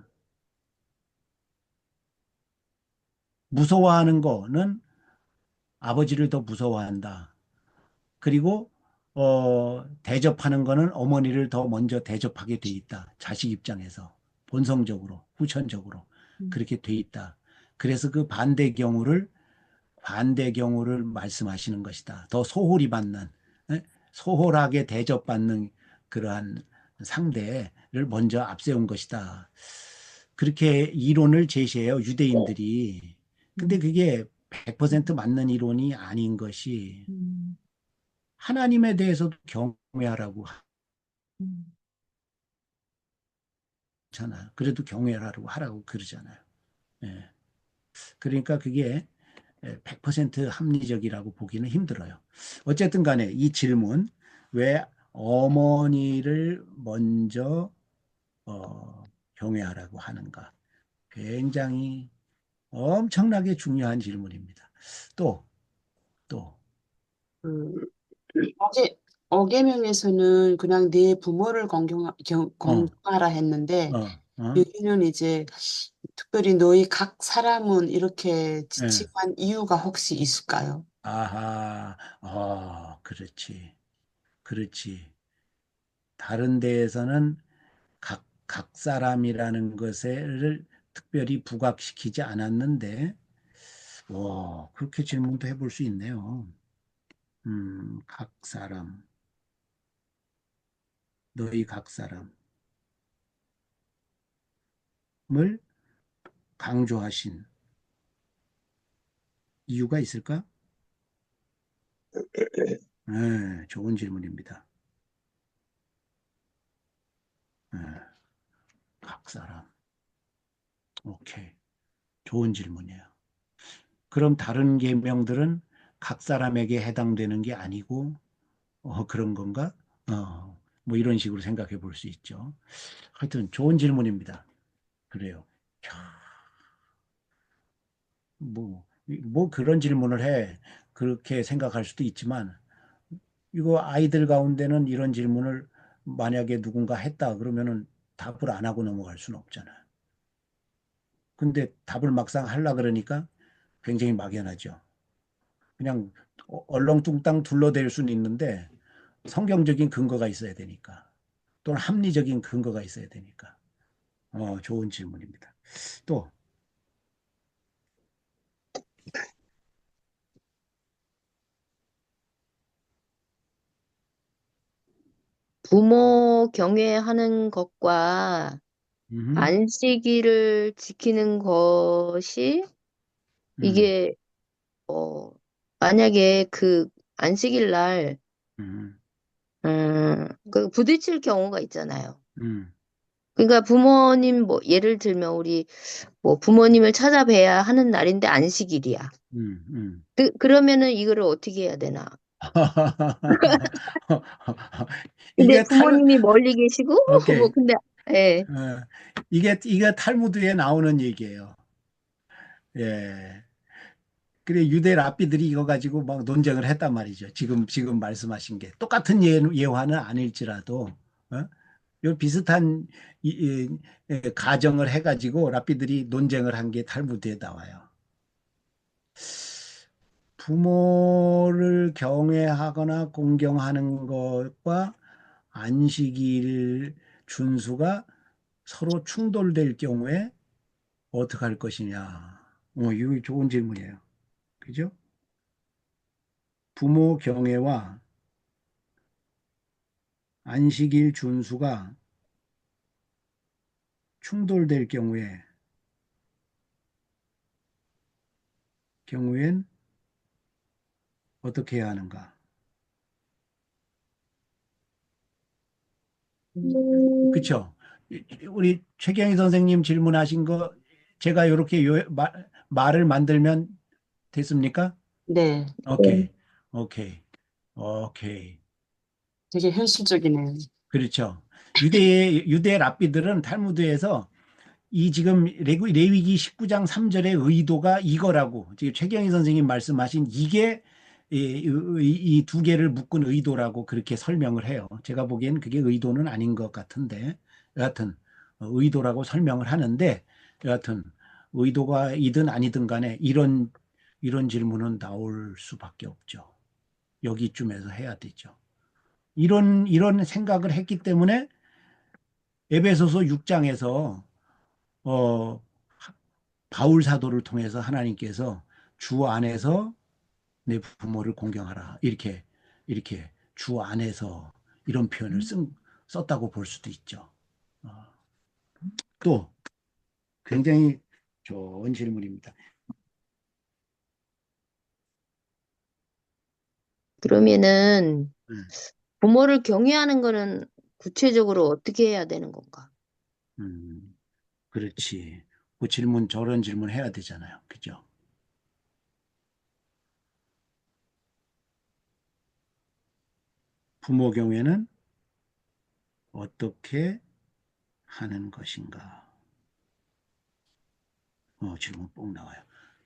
무서워하는 거는 아버지를 더 무서워한다. 그리고 대접하는 거는 어머니를 더 먼저 대접하게 돼 있다. 자식 입장에서 본성적으로 후천적으로 그렇게 돼 있다. 그래서 그 반대 경우를 말씀하시는 것이다. 더 소홀히 받는 예? 소홀하게 대접받는 그러한 상대를 먼저 앞세운 것이다. 그렇게 이론을 제시해요. 유대인들이. 근데 그게 100% 맞는 이론이 아닌 것이 하나님에 대해서도 경외하라고 하잖아요. 그래도 하라고 그러잖아요. 예. 그러니까 그게 100% 합리적이라고 보기는 힘들어요. 어쨌든 간에 이 질문, 왜 어머니를 먼저 경외하라고 하는가? 굉장히 엄청나게 중요한 질문입니다. 또, 또, 그 어계명에서는 그냥 내 부모를 어, 공경하라 했는데 어, 여기는 이제 특별히 너희 각 사람은 이렇게 예. 지칭한 이유가 혹시 있을까요? 아하, 그렇지, 그렇지. 다른 데에서는 각 사람이라는 것을 특별히 부각시키지 않았는데, 그렇게 질문도 해볼 수 있네요. 각 사람, 너희 각 사람을 강조하신 이유가 있을까? 네, 좋은 질문입니다. 네, 각 사람. 오케이. 좋은 질문이에요. 그럼 다른 계명들은 각 사람에게 해당되는 게 아니고 그런 건가? 뭐 이런 식으로 생각해 볼 수 있죠. 하여튼 좋은 질문입니다. 그래요. 야, 뭐 그런 질문을 해. 그렇게 생각할 수도 있지만 이거 아이들 가운데는 이런 질문을 만약에 누군가 했다 그러면은 답을 안 하고 넘어갈 수는 없잖아. 근데 답을 막상 하려 그러니까 굉장히 막연하죠. 그냥 얼렁뚱땅 둘러댈 수는 있는데 성경적인 근거가 있어야 되니까 또는 합리적인 근거가 있어야 되니까 좋은 질문입니다. 또 부모 경외하는 것과 음, 안식일을 지키는 것이 음, 이게 어 만약에 그 안식일 날 음, 그 부딪힐 경우가 있잖아요. 음, 그러니까 부모님 뭐 예를 들면 우리 뭐 부모님을 찾아뵈야 하는 날인데 안식일이야. 음, 음. 그러면은 이거를 어떻게 해야 되나? 근데 이게 부모님이 멀리 계시고 뭐 오케이. 근데 예. 이게 탈무드에 나오는 얘기예요. 예. 그래 유대 랍비들이 이거 가지고 막 논쟁을 했단 말이죠. 지금 말씀하신 게 똑같은 예화는 아닐지라도 어? 요 비슷한 가정을 해가지고 랍비들이 논쟁을 한 게 탈무드에 나와요. 부모를 경외하거나 공경하는 것과 안식일 준수가 서로 충돌될 경우에 어떻게 할 것이냐. 이거 좋은 질문이에요. 그죠? 부모 경애와 안식일 준수가 충돌될 경우엔 어떻게 해야 하는가? 그쵸? 우리 최경희 선생님 질문하신 거 제가 이렇게 말을 만들면 됐습니까? 네, 오케이, 오케이, 오케이. 되게 현실적이네요. 그렇죠. 유대 랍비들은 탈무드에서 이 지금 레위기 19장 3절의 의도가 이거라고 지금 최경희 선생님 말씀하신 이게 이 두 개를 묶은 의도라고 그렇게 설명을 해요. 제가 보기엔 그게 의도는 아닌 것 같은데 여하튼 의도라고 설명을 하는데 여하튼 의도가 이든 아니든 간에 이런 질문은 나올 수밖에 없죠. 여기쯤에서 해야 되죠. 이런 생각을 했기 때문에 에베소서 6장에서 어, 바울 사도를 통해서 하나님께서 주 안에서 내 부모를 공경하라. 이렇게 주 안에서 이런 표현을 썼다고 볼 수도 있죠. 어, 또 굉장히 좋은 질문입니다. 그러면은 음, 부모를 경외하는 거는 구체적으로 어떻게 해야 되는 건가? 그렇지. 저런 질문 해야 되잖아요. 그죠? 부모 경외는 어떻게 하는 것인가? 질문 꼭 나와요.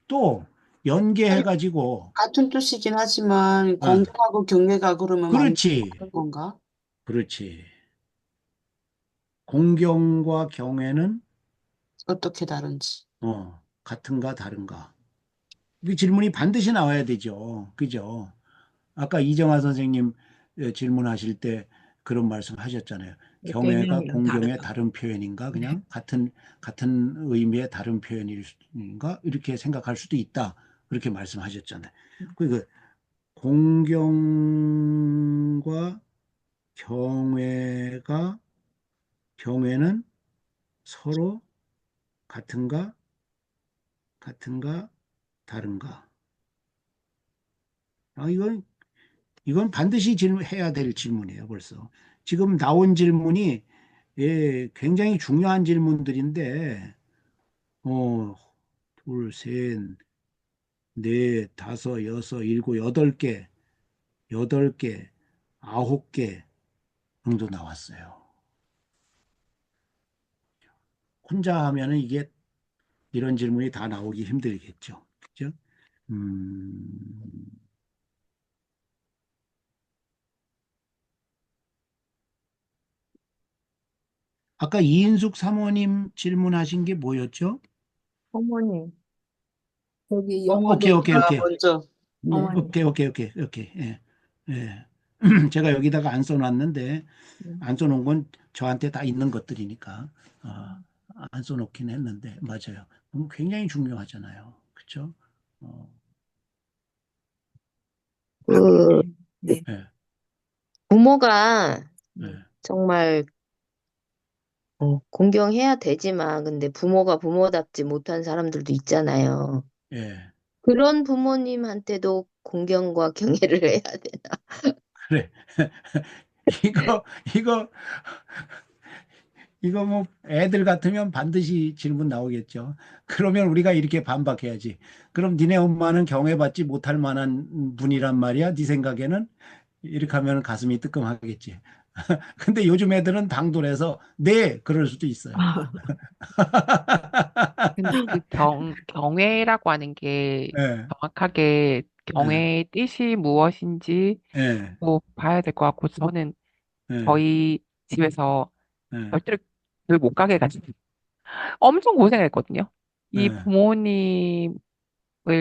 또 연계해가지고 같은 뜻이긴 하지만 어, 공경하고 경외가 그러면 완전 그렇지, 다른 건가? 그렇지. 공경과 경외는 어떻게 다른지. 같은가 다른가? 그 질문이 반드시 나와야 되죠. 그죠? 아까 이정화 선생님 질문하실 때 그런 말씀 하셨잖아요. 경외가 개념이랑 공경의 다르다. 다른 표현인가? 네. 그냥 같은 의미의 다른 표현인가? 이렇게 생각할 수도 있다. 그렇게 말씀하셨잖아요. 그 공경과 경외는 서로 같은가 다른가? 이건 반드시 해야 될 질문이에요, 벌써. 지금 나온 질문이 굉장히 중요한 질문들인데, 둘, 셋, 네, 다섯, 여섯, 일곱, 여덟 개, 아홉 개 정도 나왔어요. 혼자 하면은 이게 이런 질문이 다 나오기 힘들겠죠. 그죠? 음, 아까 이인숙 사모님 질문하신 게 뭐였죠? 어머님. 거기 오케이, 영어도 오케이, 아, 오케이. 먼저. 네. 어머님. 오케이. 예. 예. 제가 여기다가 안 써놨는데, 음. 안 써놓은 건 저한테 다 있는 것들이니까, 안 써놓긴 했는데, 맞아요. 굉장히 중요하잖아요. 그쵸? 어, 그 네. 예, 부모가 예, 정말 공경해야 되지만 근데 부모가 부모답지 못한 사람들도 있잖아요. 예. 그런 부모님한테도 공경과 경애를 해야 되나? 그래. 이거, 이거, 이거 뭐 애들 같으면 반드시 질문 나오겠죠. 그러면 우리가 이렇게 반박해야지. 그럼 니네 엄마는 경애받지 못할 만한 분이란 말이야? 네 생각에는? 이렇게 하면 가슴이 뜨끔하겠지. 근데 요즘 애들은 당돌해서 네, 그럴 수도 있어요. 근데 그 경애라고 하는 게 예, 정확하게 예, 경애의 뜻이 무엇인지 예, 또 봐야 될 것 같고, 저는 예, 저희 집에서 예, 절대로 교회 못 가게 해가지고 엄청 고생했거든요. 이 예, 부모님을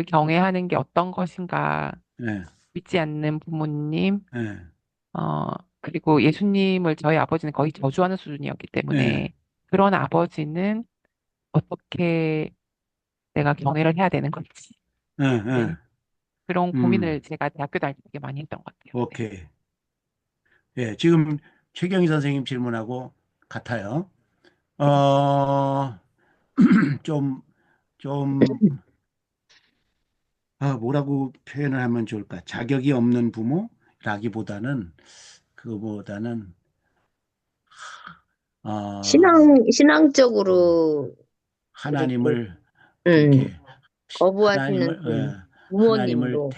경애하는 게 어떤 것인가, 예, 믿지 않는 부모님, 예, 어, 그리고 예수님을 저희 아버지는 거의 저주하는 수준이었기 예, 때문에 그런 아버지는 어떻게 내가 경애를 해야 되는 건지. 예, 네. 예. 그런 음, 고민을 제가 대학교 다닐 때 되게 많이 했던 것 같아요. 네. 오케이. 예, 지금 최경희 선생님 질문하고 같아요. 어, 좀, 좀, 뭐라고 표현을 하면 좋을까? 자격이 없는 부모라기보다는, 그거보다는, 어, 신앙적으로 이렇게 하나님을 음, 그렇게, 거부하시는 분, 하나님을 부모님도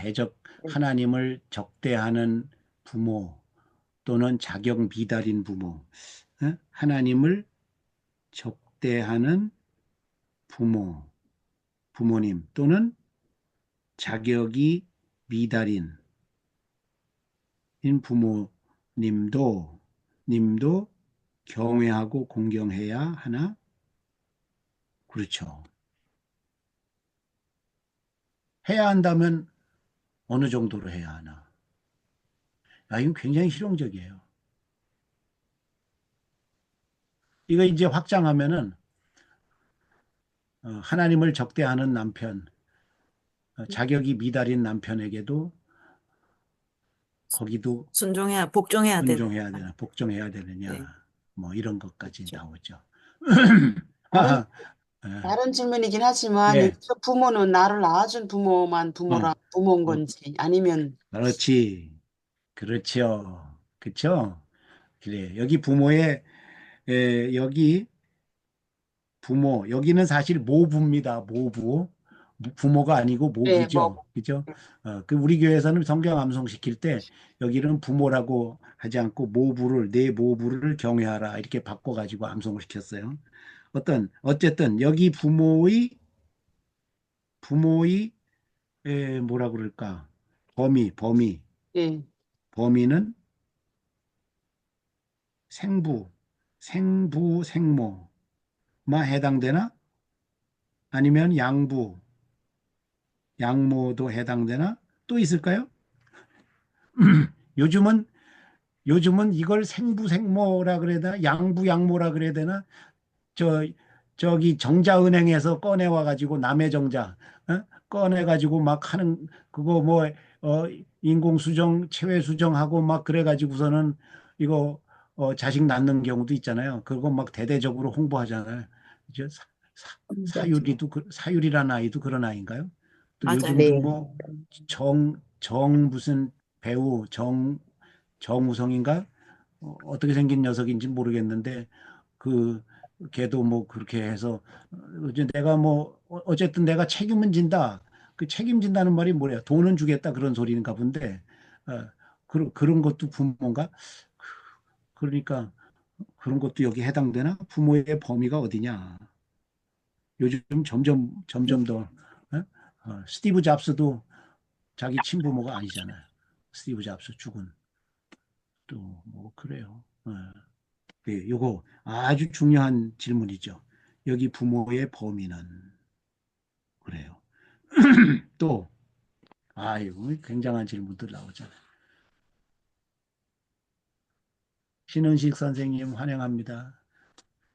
하나님을 적대하는 부모 또는 자격 미달인 부모, 하나님을 적대하는 부모님 또는 자격이 미달인 님도 경외하고 공경해야 하나? 그렇죠. 해야 한다면 어느 정도로 해야 하나? 이건 굉장히 실용적이에요. 이거 이제 확장하면은 하나님을 적대하는 남편, 자격이 미달인 남편에게도 거기도 복종해야 되는. 순종해야 되나, 복종해야 네. 되느냐, 뭐 이런 것까지 그렇죠. 나오죠. 다른, 예, 다른 질문이긴 하지만, 예, 여기서 부모는 나를 낳아준 부모만 어, 부모인 어, 건지, 아니면, 그렇지, 그렇죠, 그렇죠. 그래, 여기 여기 여기는 사실 모부입니다. 모부. 부모가 아니고 네, 뭐, 모부죠. 그죠? 그 우리 교회에서는 성경 암송시킬 때 여기는 부모라고 하지 않고 내 모부를 경외하라 이렇게 바꿔가지고 암송을 시켰어요. 어쨌든 여기 부모의 뭐라 그럴까? 범위. 예, 범위는 생모만 해당되나? 아니면 양모도 해당되나? 또 있을까요? 요즘은 이걸 생부생모라 그래야 되나? 양부양모라 그래야 되나? 저 저기 정자은행에서 꺼내 와 가지고 남의 정자 꺼내 가지고 막 하는 그거 뭐 인공수정 체외수정하고 막 그래 가지고서는 이거 자식 낳는 경우도 있잖아요. 그거 막 대대적으로 홍보하잖아요. 이제 사유리도 사유리라는 아이도 그런 아이인가요? 또 맞아요. 요즘도 네. 뭐 정 무슨 배우 정우성인가? 어떻게 생긴 녀석인지 모르겠는데 그 걔도 뭐 그렇게 해서 이제 내가 뭐 어쨌든 내가 책임은 진다. 그 책임진다는 말이 뭐래요? 돈은 주겠다 그런 소리인가 본데, 그런 것도 부모인가? 그러니까 그런 것도 여기 해당되나? 부모의 범위가 어디냐? 요즘 점점 더, 스티브 잡스도 자기 친부모가 아니잖아요. 스티브 잡스 죽은. 또 뭐 그래요. 예, 요거 아주 중요한 질문이죠. 여기 부모의 범위는 그래요. 또 아이고 굉장한 질문들 나오잖아요. 신은식 선생님 환영합니다.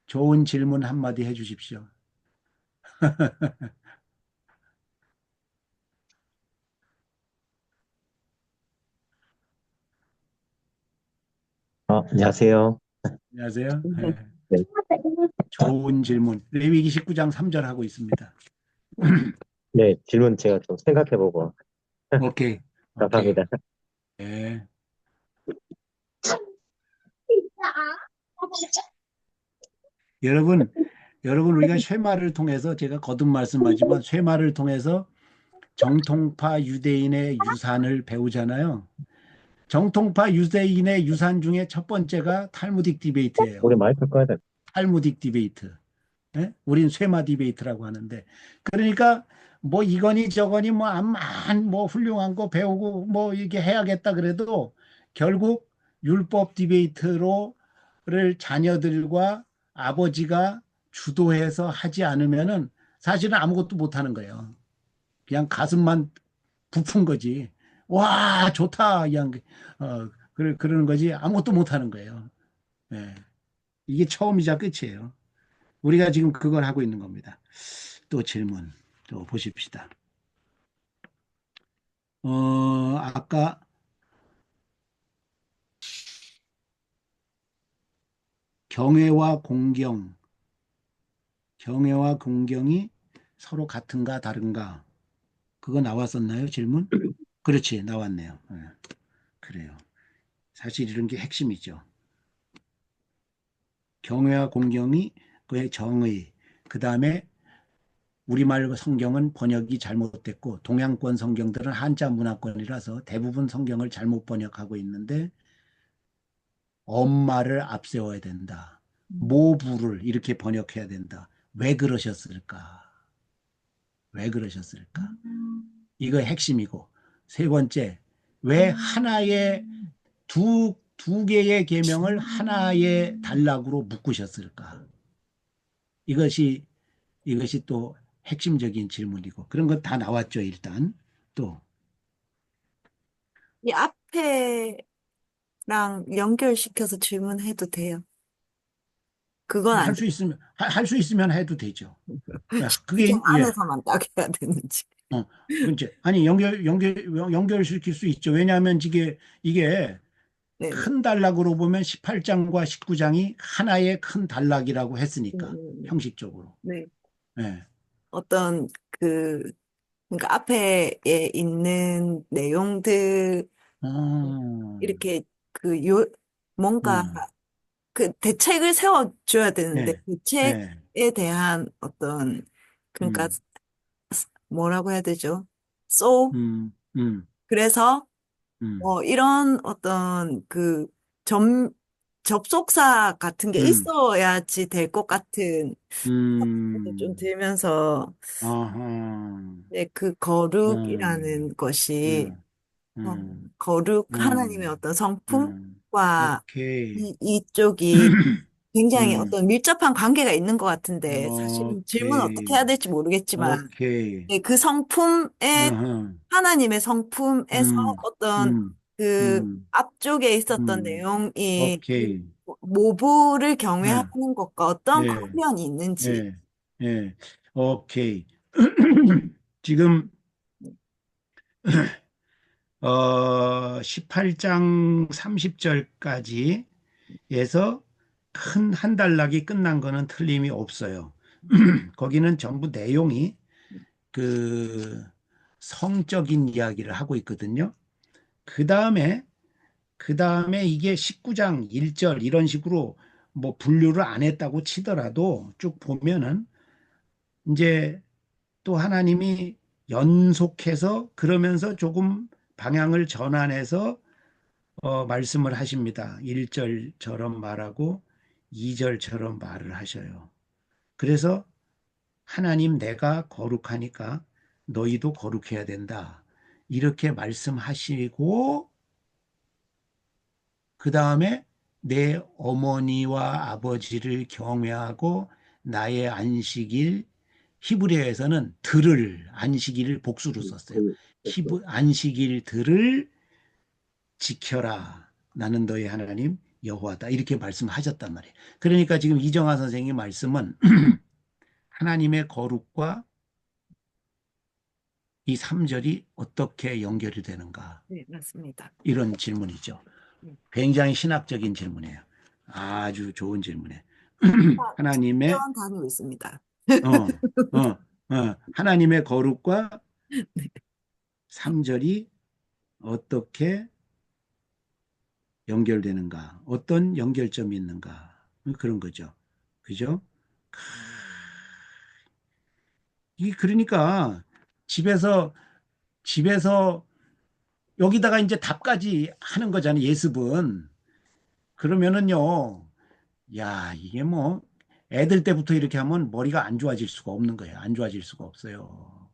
좋은 질문 한마디 해주십시오. 안녕하세요. 안녕하세요. 예, 네, 좋은 질문. 레위기 19장 3절 하고 있습니다. 네, 질문 제가 좀 생각해보고 오케이. 오케이. 감사합니다. 예. 여러분 우리가 쉐마를 통해서 제가 거듭 말씀하지만 쉐마를 통해서 정통파 유대인의 유산을 배우잖아요. 정통파 유대인의 유산 중에 첫 번째가 탈무딕 디베이트예요. 우리 마이크 꺼야 돼. 탈무딕 디베이트. 예? 우린 쉐마 디베이트라고 하는데. 그러니까 뭐 이거니 저거니 뭐 암만 뭐 훌륭한 거 배우고 뭐 이렇게 해야겠다 그래도 결국 율법 디베이트로를 자녀들과 아버지가 주도해서 하지 않으면은 사실은 아무것도 못 하는 거예요. 그냥 가슴만 부푼 거지. 와, 좋다. 그냥, 그러는 거지. 아무것도 못 하는 거예요. 예. 이게 처음이자 끝이에요. 우리가 지금 그걸 하고 있는 겁니다. 또 질문, 또 보십시다. 아까 경외와 공경이 서로 같은가 다른가? 그거 나왔었나요? 질문? 그렇지, 나왔네요. 예. 그래요. 사실 이런 게 핵심이죠. 경외와 공경이 그의 정의, 그 다음에 우리말 성경은 번역이 잘못됐고 동양권 성경들은 한자 문화권이라서 대부분 성경을 잘못 번역하고 있는데 엄마를 앞세워야 된다. 모부를 이렇게 번역해야 된다. 왜 그러셨을까? 왜 그러셨을까? 이거 핵심이고 세 번째, 왜 하나의 두 개의 계명을 하나의 단락으로 묶으셨을까? 이것이 또 핵심적인 질문이고 그런 건 다 나왔죠. 일단 또 이 앞에랑 연결시켜서 질문해도 돼요. 그건 안 할 돼. 수 있으면 할 수 있으면 해도 되죠. 그게 19장 안에서만 딱 해야 되는지. 그렇지. 아니 연결시킬 수 있죠. 왜냐하면 이게 네네. 큰 단락으로 보면 18장과 19장이 하나의 큰 단락이라고 했으니까 형식적으로. 네. 네. 어떤 그러니까 앞에 있는 내용들 이렇게 뭔가 음, 그 대책을 세워줘야 되는데 네, 네, 대책에 대한 어떤 그러니까 음, 뭐라고 해야 되죠? So 음, 음, 그래서 음, 이런 어떤 접속사 같은 게 음, 있어야지 될 것 같은 생각도 좀 음, 들면서 아하, 네, 그 거룩이라는 음, 것이 음, 음, 거룩 하나님의 음, 어떤 성품과 오케이, 이쪽이 굉장히 음, 어떤 밀접한 관계가 있는 것 같은데 사실은 질문을 어떻게 해야 오케이, 될지 모르겠지만 오케이, 네, 그 성품에 어허, 하나님의 성품에서 음, 어떤 음, 그 음, 앞쪽에 있었던 음, 내용이 오케이, 모부를 예, 경외하는 것과 어떤 예, 관련이 있는지 예, 예, 오케이. 지금 18장 30절까지에서 큰 한 단락이 끝난 거는 틀림이 없어요. 거기는 전부 내용이 그 성적인 이야기를 하고 있거든요. 그 다음에 이게 19장 1절 이런 식으로 뭐 분류를 안 했다고 치더라도 쭉 보면은 이제 또 하나님이 연속해서 그러면서 조금 방향을 전환해서 말씀을 하십니다. 1절처럼 말하고 2절처럼 말을 하셔요. 그래서 하나님 내가 거룩하니까 너희도 거룩해야 된다. 이렇게 말씀하시고 그 다음에 내 어머니와 아버지를 경외하고 나의 안식일 히브리어에서는 들을 안식일을 복수로 썼어요. 안식일 들을 지켜라. 나는 너희 하나님 여호와다. 이렇게 말씀하셨단 말이에요. 그러니까 지금 이정화 선생님의 말씀은 하나님의 거룩과 이 3절이 어떻게 연결이 되는가? 네, 맞습니다. 이런 질문이죠. 굉장히 신학적인 질문이에요. 아주 좋은 질문이에요. 하나님의 회원 다니고 있습니다. 하나님의 거룩과 네. 3절이 어떻게 연결되는가? 어떤 연결점이 있는가? 그런 거죠. 그죠? 이 그러니까 집에서 여기다가 이제 답까지 하는 거잖아요. 예습은. 그러면은요. 야, 이게 뭐 애들 때부터 이렇게 하면 머리가 안 좋아질 수가 없는 거예요. 안 좋아질 수가 없어요.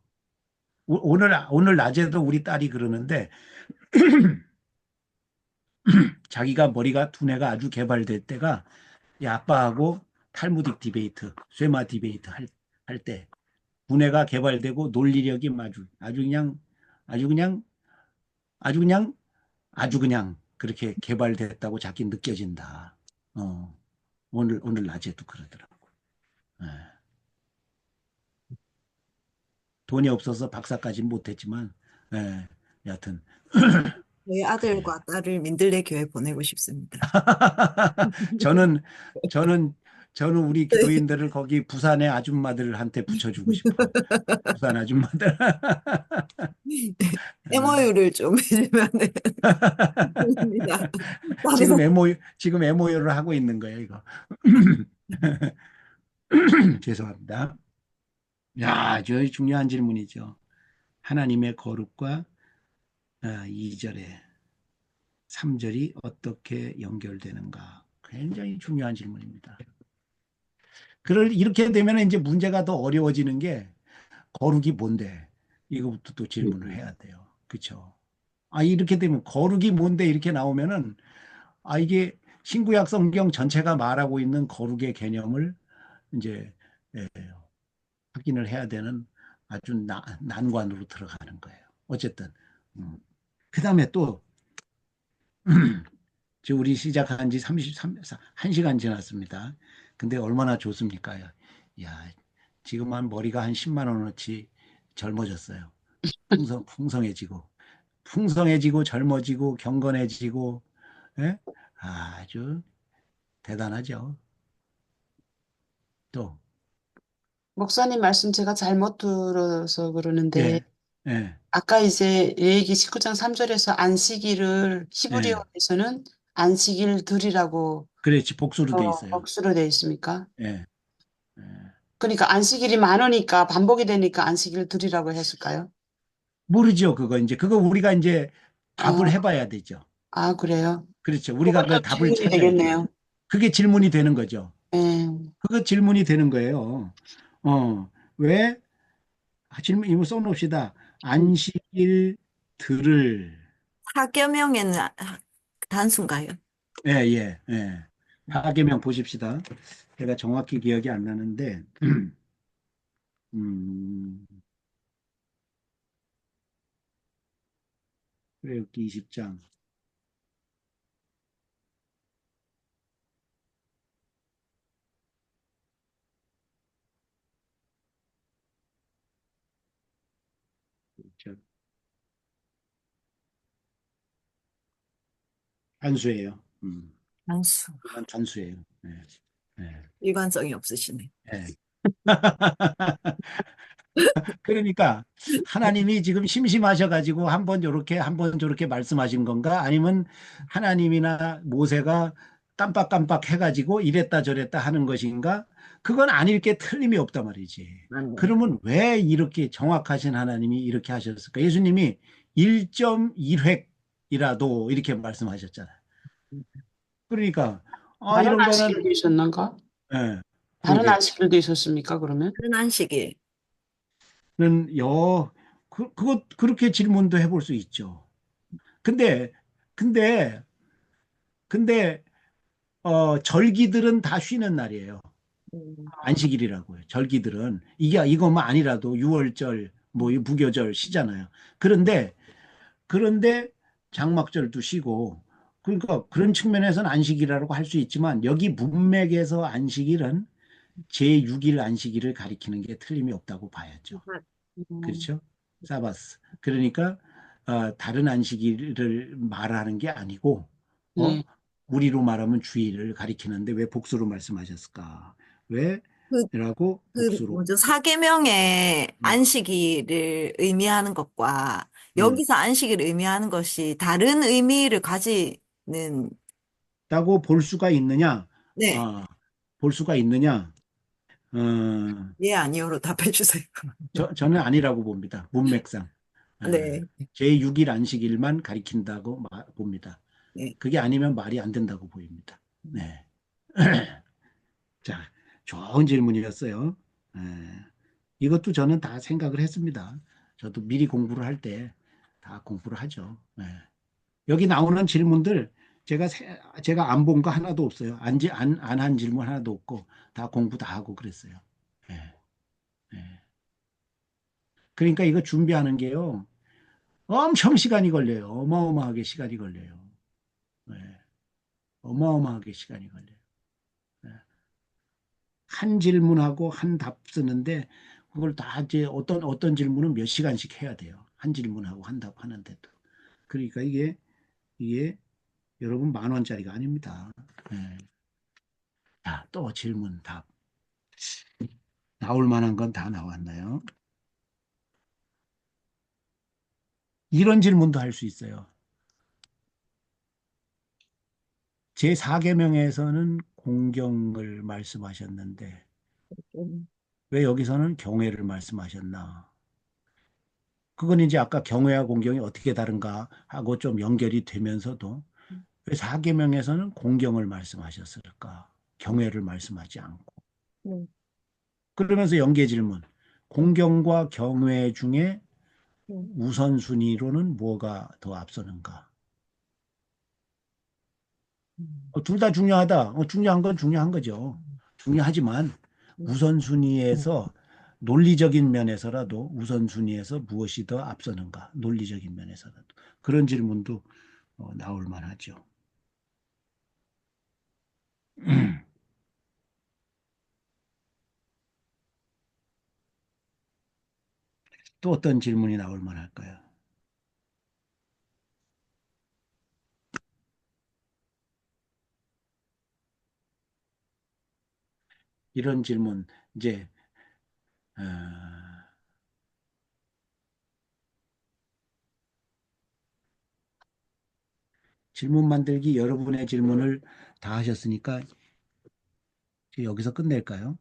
오늘 낮에도 우리 딸이 그러는데 자기가 머리가 두뇌가 아주 개발될 때가 이 아빠하고 탈무딕 디베이트, 쇠마 디베이트 할 때 두뇌가 개발되고 논리력이 아주 그냥 아주 그냥 아주 그냥 아주 그냥 그렇게 개발됐다고 자기 느껴진다. 오늘 낮에도 그러더라고. 예. 돈이 없어서 박사까지 못했지만, 예, 여하튼. 저희 아들과 딸을 민들레 교회 보내고 싶습니다. 저는, 저는 우리 교인들을 거기 부산의 아줌마들한테 붙여주고 싶어요. 부산 아줌마들. MOU를 좀 해주면 됩니다. 지금 MOU를 하고 있는 거예요, 이거. 죄송합니다. 야, 저 중요한 질문이죠. 하나님의 거룩과 2절에 3절이 어떻게 연결되는가? 굉장히 중요한 질문입니다. 이렇게 되면 이제 문제가 더 어려워지는 게 거룩이 뭔데? 이거부터 또 질문을 해야 돼요. 그렇죠? 이렇게 되면 거룩이 뭔데 이렇게 나오면은 이게 신구약 성경 전체가 말하고 있는 거룩의 개념을 이제 확인을 해야 되는 아주 난관으로 들어가는 거예요. 어쨌든 그 다음에 또 지금 우리 시작한 지 1시간 지났습니다. 근데 얼마나 좋습니까? 야, 지금 머리가 한 10만 원어치 젊어졌어요. 풍성해지고 젊어지고 경건해지고, 예? 아주 대단하죠. 또 목사님 말씀 제가 잘못 들어서 그러는데 예. 아까 이제 레위기 19장 3절에서 안식일을 예. 히브리어에서는 안식일들이라고 그렇지, 복수로 돼 있어요. 복수로 되어 있습니까? 예. 그러니까 안식일이 많으니까 반복이 되니까 안식일들이라고 했을까요? 모르죠, 그거 우리가 이제 답을 해봐야 되죠. 그래요? 그렇죠. 우리가 그 그것도 답을 질문이 찾아야죠. 되겠네요. 그게 질문이 되는 거죠. 예. 그거 질문이 되는 거예요. 왜? 이거 써놓읍시다. 안식일 들을. 하계명에는 단수인가요? 예. 하계명 보십시다. 제가 정확히 기억이 안 나는데, 출애굽기 20장. 단수예요. 단수. 단수예요. 일관성이 없으시네. 예. 그러니까 하나님이 지금 심심하셔가지고 한번 저렇게 말씀하신 건가? 아니면 하나님이나 모세가 깜빡깜빡 해가지고 이랬다 저랬다 하는 것인가? 그건 아닐 게 틀림이 없단 말이지. 맞네. 그러면 왜 이렇게 정확하신 하나님이 이렇게 하셨을까? 예수님이 1.1획이라도 이렇게 말씀하셨잖아요. 그러니까 다른 이런 거는 안식일도 있었는가? 예, 다른 그러게. 안식일도 있었습니까, 그러면? 흔한식일. 는 그것 그렇게 질문도 해볼 수 있죠. 근데 근데 근데 절기들은 다 쉬는 날이에요. 음, 안식일이라고요. 절기들은 이게 이것만 아니라도 유월절 뭐 이 무교절 쉬잖아요. 그런데 장막절도 쉬고 그러니까 그런 측면에서는 안식일이라고 할 수 있지만 여기 문맥에서 안식일은 제6일 안식일을 가리키는 게 틀림이 없다고 봐야죠. 음, 그렇죠? 사바스. 그러니까 다른 안식일을 말하는 게 아니고 어? 네. 우리로 말하면 주일을 가리키는데 왜 복수로 말씀하셨을까? 그, 왜라고 복수로? 뭐죠? 사계명의 음, 안식일을 의미하는 것과 음. 여기서 안식일을 의미하는 것이 다른 의미를 가지는, 라고 볼 수가 있느냐? 네, 아, 볼 수가 있느냐? 어, 예, 아니요로 답해 주세요. 저는 아니라고 봅니다. 문맥상. 네, 제6일 안식일만 가리킨다고 봅니다. 네. 그게 아니면 말이 안 된다고 보입니다. 네. 자, 좋은 질문이었어요. 에, 이것도 저는 다 생각을 했습니다. 저도 미리 공부를 할 때 다 공부를 하죠. 여기 나오는 질문들 제가 안 본 거 하나도 없어요. 안 한 질문 하나도 없고 다 공부 다 하고 그랬어요. 예, 예. 그러니까 이거 준비하는 게요. 엄청 시간이 걸려요. 어마어마하게 시간이 걸려요. 예, 어마어마하게 시간이 걸려요. 예. 한 질문하고 한 답 쓰는데 그걸 다 이제 어떤 질문은 몇 시간씩 해야 돼요. 한 질문하고 한 답 하는데도. 그러니까 이게 여러분 10,000원짜리가 아닙니다. 예. 자, 또 질문 답. 나올 만한 건 다 나왔나요? 이런 질문도 할 수 있어요. 제4계명에서는 공경을 말씀하셨는데 음, 왜 여기서는 경외를 말씀하셨나? 그건 이제 아까 경외와 공경이 어떻게 다른가 하고 좀 연결이 되면서도 왜 4계명에서는 공경을 말씀하셨을까? 경외를 말씀하지 않고. 음, 그러면서 연계 질문. 공경과 경외 중에 음, 우선순위로는 뭐가 더 앞서는가? 음, 둘 다 중요하다. 중요한 건 중요한 거죠. 중요하지만 우선순위에서 논리적인 면에서라도 우선순위에서 무엇이 더 앞서는가? 논리적인 면에서라도. 그런 질문도 나올 만하죠. 또 어떤 질문이 나올 만할까요? 이런 질문 이제 어, 질문 만들기 여러분의 질문을 다 하셨으니까 이제 여기서 끝낼까요?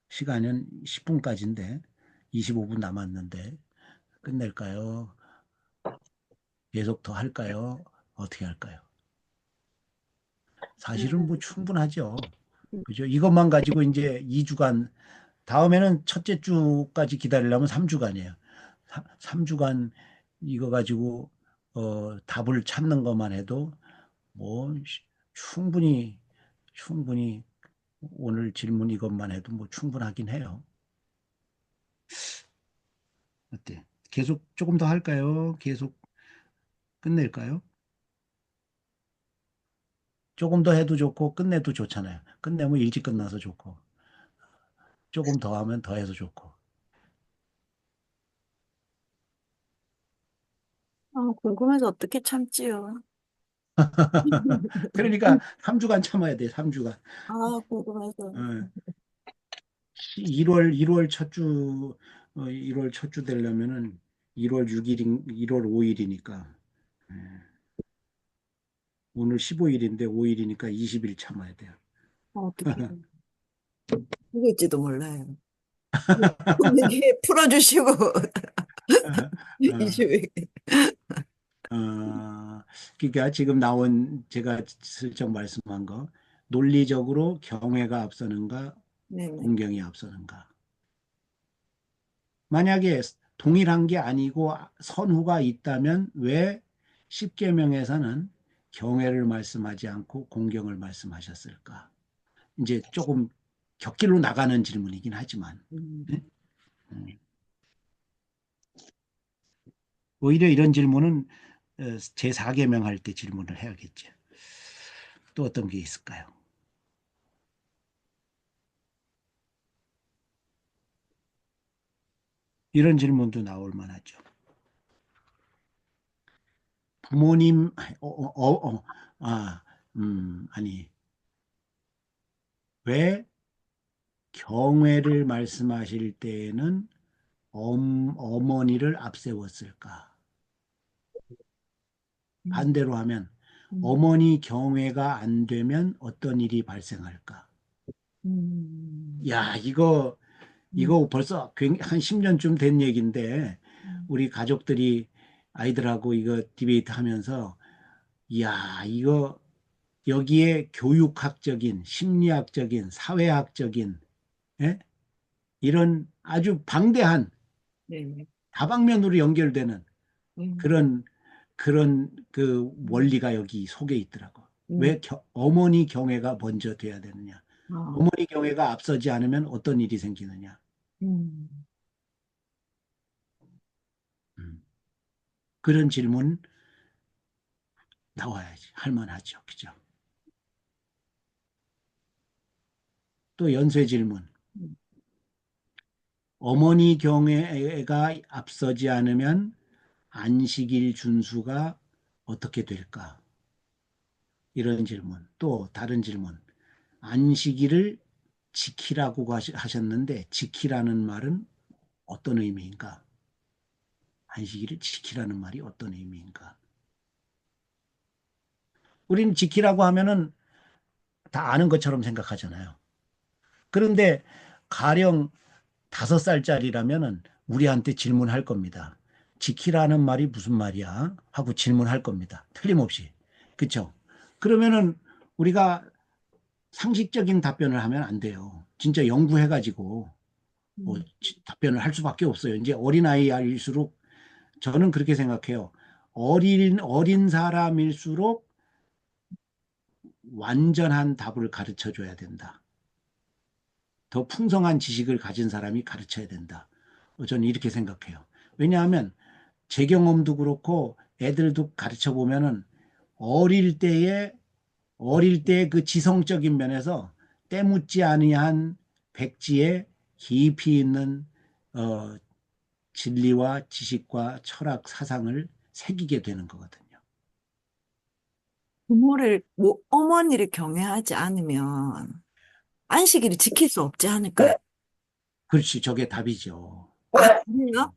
시간은 10분까지인데 25분 남았는데 끝낼까요? 계속 더 할까요? 어떻게 할까요? 사실은 뭐 충분하죠. 그죠? 이것만 가지고 이제 2주간, 다음에는 첫째 주까지 기다리려면 3주간이에요. 3주간 이거 가지고 답을 찾는 것만 해도 뭐 충분히 오늘 질문 이것만 해도 뭐 충분하긴 해요. 어때? 계속 조금 더 할까요? 계속 끝낼까요? 조금 더 해도 좋고 끝내도 좋잖아요. 끝내면 일찍 끝나서 좋고 조금 더 하면 더 해서 좋고. 궁금해서 어떻게 참지요? 그러니까 3주간 참아야 돼. 3주간. 궁금해서. 1월 첫 주, 1월 첫 주 되려면은 1월 5일이니까. 오늘 15일인데 5일이니까 20일 참아야 돼요. 어떻게 되겠지도 몰라요. 분위기 풀어주시고 어, 이슈. 그러니까 지금 나온 제가 슬쩍 말씀한 거 논리적으로 경외가 앞서는가 네네. 공경이 앞서는가. 만약에 동일한 게 아니고 선후가 있다면 왜 십계명에서는 경외를 말씀하지 않고 공경을 말씀하셨을까? 이제 조금 격길로 나가는 질문이긴 하지만 네? 음. 오히려 이런 질문은 제4계명 할 때 질문을 해야겠죠. 또 어떤 게 있을까요? 이런 질문도 나올 만하죠. 부모님, 아니, 왜 경외를 말씀하실 때에는 어머니를 앞세웠을까? 음, 반대로 하면 음, 어머니 경외가 안 되면 어떤 일이 발생할까? 음, 야, 음, 이거 벌써 한 10년쯤 된 얘기인데 음, 우리 가족들이 아이들하고 이거 디베이트 하면서 야, 이거 여기에 교육학적인, 심리학적인, 사회학적인 예? 이런 아주 방대한 네네. 다방면으로 연결되는 음, 그런 그 음, 원리가 여기 속에 있더라고. 음, 왜 어머니 경애가 먼저 돼야 되느냐? 아, 어머니 경애가 앞서지 않으면 어떤 일이 생기느냐? 음, 음. 그런 질문 나와야지 할 만하죠. 그죠? 또 연쇄 질문. 음, 어머니 경애가 앞서지 않으면 안식일 준수가 어떻게 될까? 이런 질문. 또 다른 질문. 안식일을 지키라고 하셨는데 지키라는 말은 어떤 의미인가? 안식일을 지키라는 말이 어떤 의미인가? 우리는 지키라고 하면은 다 아는 것처럼 생각하잖아요. 그런데 가령 5살짜리라면은 우리한테 질문할 겁니다. 지키라는 말이 무슨 말이야? 하고 질문할 겁니다. 틀림없이. 그렇죠? 그러면은 우리가 상식적인 답변을 하면 안 돼요. 진짜 연구해가지고 음, 답변을 할 수밖에 없어요. 이제 어린아이일수록 저는 그렇게 생각해요. 어린 사람일수록 완전한 답을 가르쳐 줘야 된다. 더 풍성한 지식을 가진 사람이 가르쳐야 된다. 저는 이렇게 생각해요. 왜냐하면 제 경험도 그렇고 애들도 가르쳐 보면은 어릴 때에 어릴 때 그 지성적인 면에서 때묻지 아니한 백지에 깊이 있는 어, 진리와 지식과 철학 사상을 새기게 되는 거거든요. 어머니를 경외하지 않으면 안식일을 지킬 수 없지 않을까요? 그렇지, 저게 답이죠. 아, 그래요?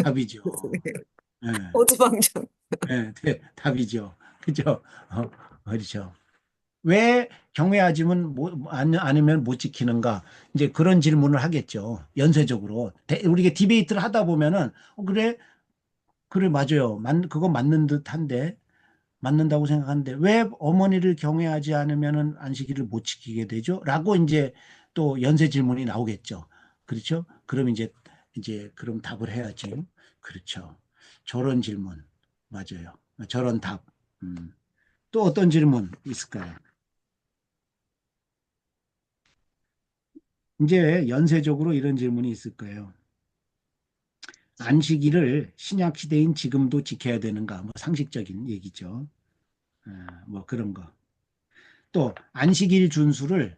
답이죠. 죄송해요. 예, 어주방전. 답이죠. 그죠? 그렇죠. 왜 경외하지만 않으면 못 지키는가? 이제 그런 질문을 하겠죠. 연쇄적으로. 우리가 디베이트를 하다 보면은, 그래, 그래, 맞아요. 그거 맞는 듯한데, 맞는다고 생각하는데, 왜 어머니를 경외하지 않으면은 안식일을 못 지키게 되죠? 라고 이제 또 연쇄 질문이 나오겠죠. 그렇죠? 그럼 그럼 답을 해야지. 그렇죠. 저런 질문. 맞아요. 저런 답. 음. 또 어떤 질문 있을까요? 이제 연쇄적으로 이런 질문이 있을 거예요. 안식일을 신약 시대인 지금도 지켜야 되는가? 뭐 상식적인 얘기죠. 뭐 그런 거. 또 안식일 준수를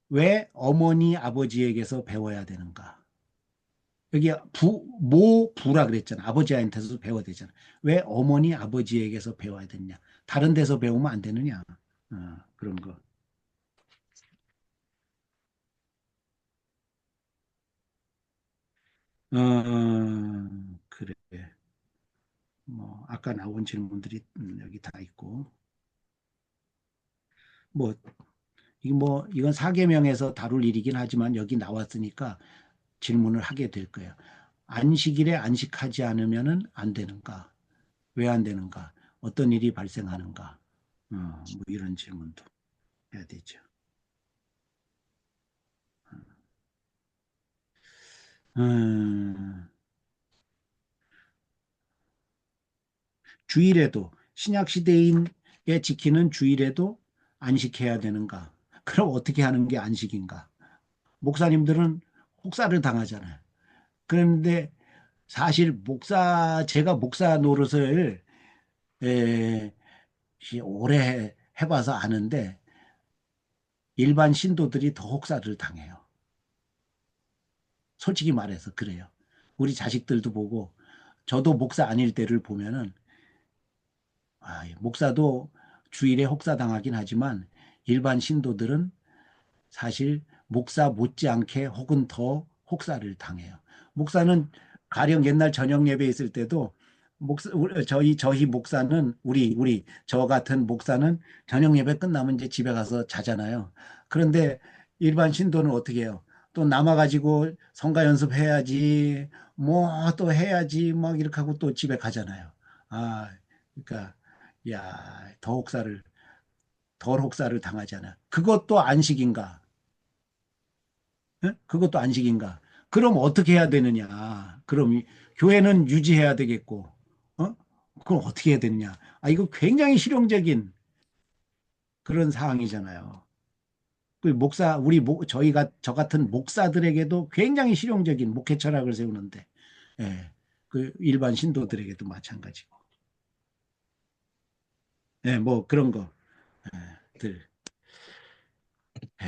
왜 어머니 아버지에게서 배워야 되는가? 여기 부라 그랬잖아. 아버지한테서 배워야 되잖아. 왜 어머니 아버지에게서 배워야 되느냐? 다른 데서 배우면 안 되느냐? 그런 거. 그래. 뭐 아까 나온 질문들이 여기 다 있고 뭐 이건 사계명에서 다룰 일이긴 하지만 여기 나왔으니까 질문을 하게 될 거예요. 안식일에 안식하지 않으면은 안 되는가? 왜 안 되는가? 어떤 일이 발생하는가? 뭐 이런 질문도 해야 되죠. 주일에도 신약 시대인에 지키는 주일에도 안식해야 되는가? 그럼 어떻게 하는 게 안식인가? 목사님들은 혹사를 당하잖아요. 그런데 사실 제가 목사 노릇을 에, 오래 해봐서 아는데 일반 신도들이 더 혹사를 당해요. 솔직히 말해서 그래요. 우리 자식들도 보고 저도 목사 아닐 때를 보면은 목사도 주일에 혹사 당하긴 하지만 일반 신도들은 사실 목사 못지않게 혹은 더 혹사를 당해요. 목사는 가령 옛날 저녁 예배 있을 때도 저희 목사는 저 같은 목사는 저녁 예배 끝나면 이제 집에 가서 자잖아요. 그런데 일반 신도는 어떻게 해요? 또 남아가지고 성가 연습해야지, 뭐 또 해야지, 막 이렇게 하고 또 집에 가잖아요. 그러니까 야, 덜 혹사를 당하잖아. 그것도 안식인가? 예? 그것도 안식인가? 그럼 어떻게 해야 되느냐? 그럼 교회는 유지해야 되겠고, 어? 그럼 어떻게 해야 되느냐? 이거 굉장히 실용적인 그런 상황이잖아요. 저 같은 목사들에게도 굉장히 실용적인 목회 철학을 세우는데, 예, 그 일반 신도들에게도 마찬가지고, 예, 뭐 그런 것들, 예,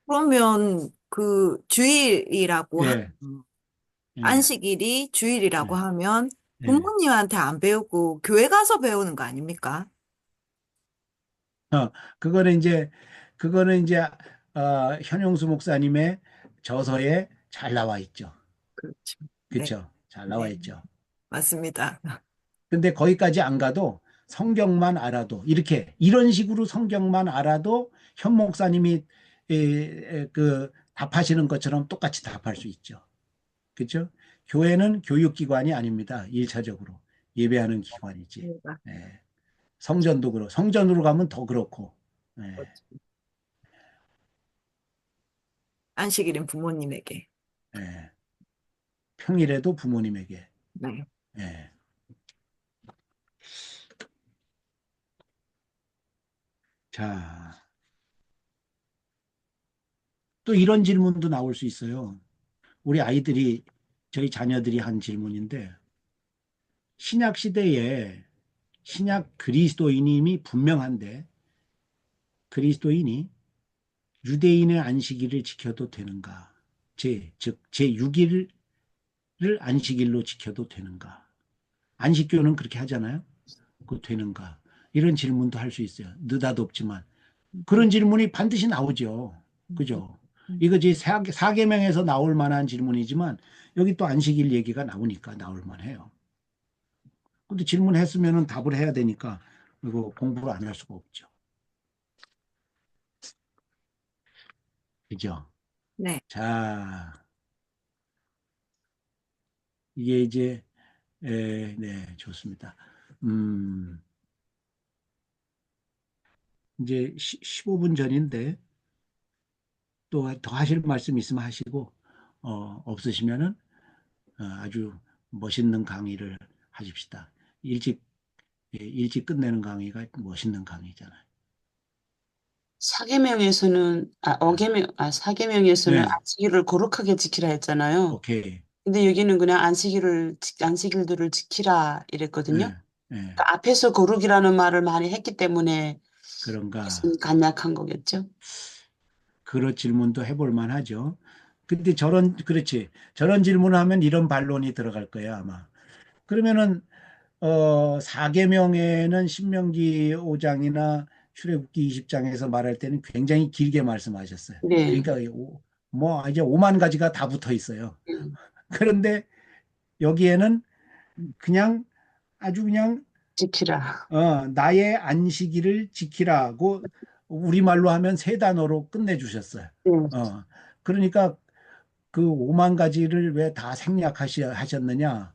그러면 그 주일이라고 예, 예, 안식일이 주일이라고 예, 하면 예. 부모님한테 안 배우고 교회 가서 배우는 거 아닙니까? 어, 그거는 이제, 그거는 이제, 현용수 목사님의 저서에 잘 나와 있죠. 그렇죠. 네, 그쵸? 잘 나와 네, 있죠. 맞습니다. 근데 거기까지 안 가도 성경만 알아도, 이런 식으로 성경만 알아도 현 목사님이, 답하시는 것처럼 똑같이 답할 수 있죠. 그쵸? 교회는 교육기관이 아닙니다. 일차적으로. 예배하는 기관이지. 맞습니다. 예. 성전으로 가면 더 그렇고. 예. 안식일은 부모님에게. 예. 평일에도 부모님에게. 네. 예. 자, 또 이런 질문도 나올 수 있어요. 저희 자녀들이 한 질문인데, 신약 시대에 신약 그리스도인임이 분명한데, 그리스도인이 유대인의 안식일을 지켜도 되는가? 즉, 제6일을 안식일로 지켜도 되는가? 안식교는 그렇게 하잖아요. 그 되는가? 이런 질문도 할 수 있어요. 느닷없지만. 그런 질문이 반드시 나오죠. 그죠? 이거 사계명에서 나올 만한 질문이지만 여기 또 안식일 얘기가 나오니까 나올 만해요. 근데 질문했으면 답을 해야 되니까 이거 공부를 안 할 수가 없죠. 그죠? 네. 자, 이게 이제 네, 좋습니다. 이제 15분 전인데 또 더 하실 말씀 있으면 하시고 없으시면은 아주 멋있는 강의를 하십시다. 일찍 일찍 끝내는 강의가 멋있는 강의잖아요. 사계명에서는 네, 안식일을 거룩하게 지키라 했잖아요. 오케이. 근데 여기는 그냥 안식일들을 지키라 이랬거든요. 네, 네, 그러니까 앞에서 거룩이라는 말을 많이 했기 때문에 그런가. 말씀이 간략한 거겠죠. 그런 질문도 해볼 만하죠. 근데 그렇지. 저런 질문을 하면 이런 반론이 들어갈 거예요, 아마. 그러면은 사계명에는 신명기 5장이나 출애굽기 20장에서 말할 때는 굉장히 길게 말씀하셨어요. 네. 그러니까 뭐 이제 5만 가지가 다 붙어 있어요. 네. 그런데 여기에는 그냥 아주 그냥 지키라. 나의 안식일을 지키라고 우리말로 하면 세 단어로 끝내주셨어요. 네. 그러니까 그 5만 가지를 왜 다 생략하셨느냐?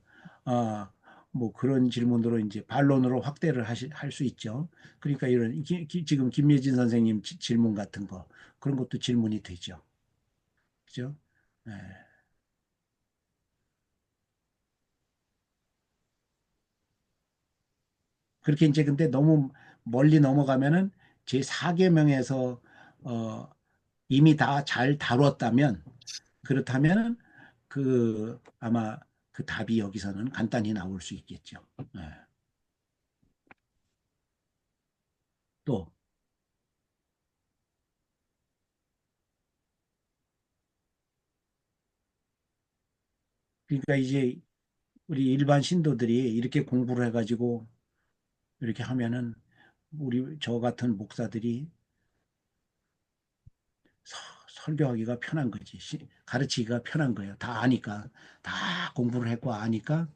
뭐 그런 질문으로 이제 반론으로 확대를 할 수 있죠. 그러니까 이런 지금 김예진 선생님 질문 같은 거 그런 것도 질문이 되죠. 그죠? 예. 그렇게 이제 근데 너무 멀리 넘어가면은 제 4계명에서 이미 다 잘 다뤘다면 그렇다면은 아마 그 답이 여기서는 간단히 나올 수 있겠죠. 예. 또 그러니까 이제 우리 일반 신도들이 이렇게 공부를 해가지고 이렇게 하면은 우리 저 같은 목사들이 설교하기가 편한 거지. 가르치기가 편한 거예요. 다 아니까. 다 공부를 했고 아니까.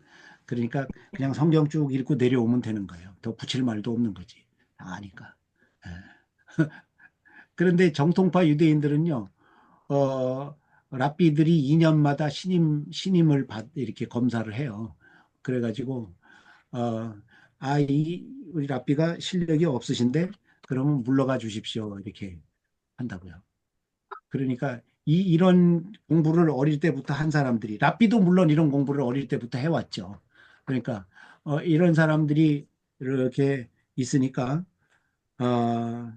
그러니까 그냥 성경 쭉 읽고 내려오면 되는 거예요. 더 붙일 말도 없는 거지. 다 아니까. 예. 그런데 정통파 유대인들은요, 랍비들이 2년마다 신임을 이렇게 검사를 해요. 그래가지고, 어, 우리 랍비가 실력이 없으신데, 그러면 물러가 주십시오. 이렇게 한다고요. 그러니까 이런 공부를 어릴 때부터 한 사람들이, 랍비도 물론 이런 공부를 어릴 때부터 해왔죠. 그러니까, 이런 사람들이 이렇게 있으니까, 어,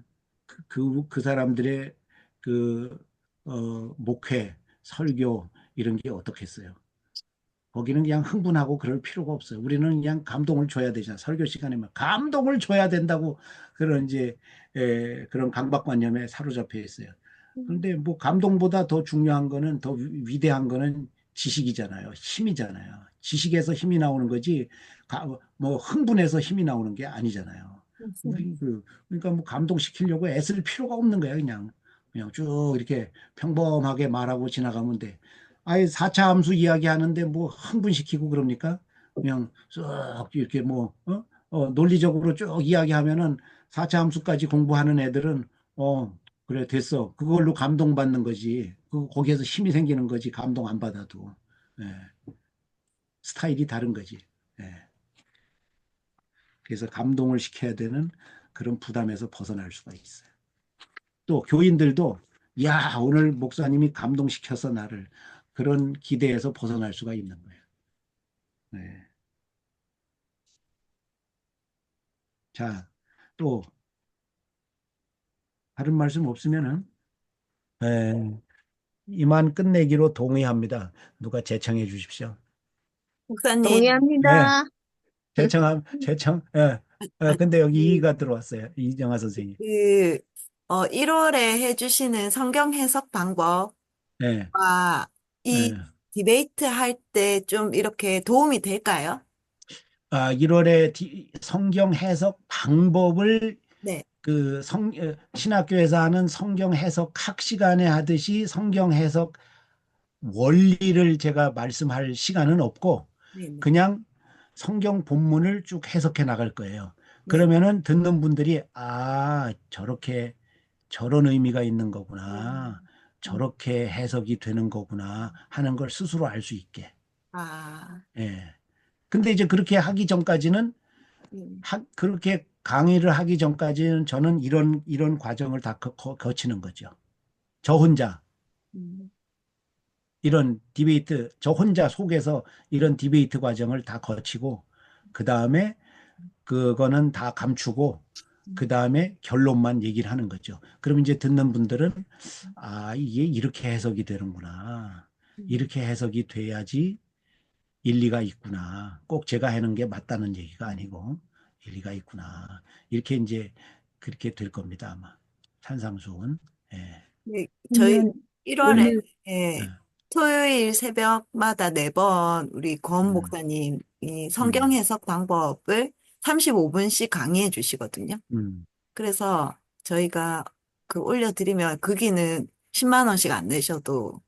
그 사람들의 그, 목회, 설교, 이런 게 어떻겠어요? 거기는 그냥 흥분하고 그럴 필요가 없어요. 우리는 그냥 감동을 줘야 되잖아. 설교 시간에만 감동을 줘야 된다고 그런 이제 그런 강박관념에 사로잡혀 있어요. 그런데 뭐 감동보다 더 중요한 거는 더 위대한 거는 지식이잖아요. 힘이잖아요. 지식에서 힘이 나오는 거지 뭐 흥분해서 힘이 나오는 게 아니잖아요. 그러니까 뭐 감동시키려고 애쓸 필요가 없는 거야, 그냥 쭉 이렇게 평범하게 말하고 지나가면 돼. 아예 4차 함수 이야기하는데 뭐 흥분시키고 그럽니까? 그냥 쭉 이렇게 뭐 논리적으로 쭉 이야기하면은 4차 함수까지 공부하는 애들은 그래 됐어. 그걸로 감동받는 거지. 거기에서 힘이 생기는 거지. 감동 안 받아도. 예, 스타일이 다른 거지. 예. 그래서 감동을 시켜야 되는 그런 부담에서 벗어날 수가 있어요. 또 교인들도 야, 오늘 목사님이 감동시켜서 나를 그런 기대에서 벗어날 수가 있는 거예요. 네. 자, 또 다른 말씀 없으면은 네, 이만 끝내기로 동의합니다. 누가 제청해 주십시오. 목사님, 네, 동의합니다. 제청. 예. 근데 여기 이의가 들어왔어요. 이정아 선생님. 그, 1월에 해주시는 성경 해석 방법과 네, 이 네. 디베이트 할 때 좀 이렇게 도움이 될까요? 1월에 성경 해석 방법을 네, 신학교에서 하는 성경 해석 학 시간에 하듯이 성경 해석 원리를 제가 말씀할 시간은 없고 네, 네, 그냥 성경 본문을 쭉 해석해 나갈 거예요. 네. 그러면은 듣는 분들이 저렇게 저런 의미가 있는 음, 거구나. 저렇게 해석이 되는 거구나 하는 걸 스스로 알 수 있게. 아, 예. 근데 이제 그렇게 하기 전까지는 그렇게 강의를 하기 전까지는 저는 이런 과정을 다 거치는 거죠. 저 혼자 음, 이런 디베이트, 저 혼자 속에서 이런 디베이트 과정을 다 거치고, 그 다음에 그거는 다 감추고, 그 다음에 결론만 얘기를 하는 거죠. 그럼 이제 듣는 분들은, 이게 이렇게 해석이 되는구나. 이렇게 해석이 돼야지 일리가 있구나. 꼭 제가 하는 게 맞다는 얘기가 아니고, 일리가 있구나. 이렇게 이제 그렇게 될 겁니다, 아마. 산상수훈. 예. 네, 저희 그러면 1월에 오늘 예. 토요일 새벽마다 4번 우리 권 음, 목사님 이 성경 음, 해석 방법을 35분씩 강의해 주시거든요. 음. 그래서 저희가 올려드리면 거기는 10만 원씩 안 내셔도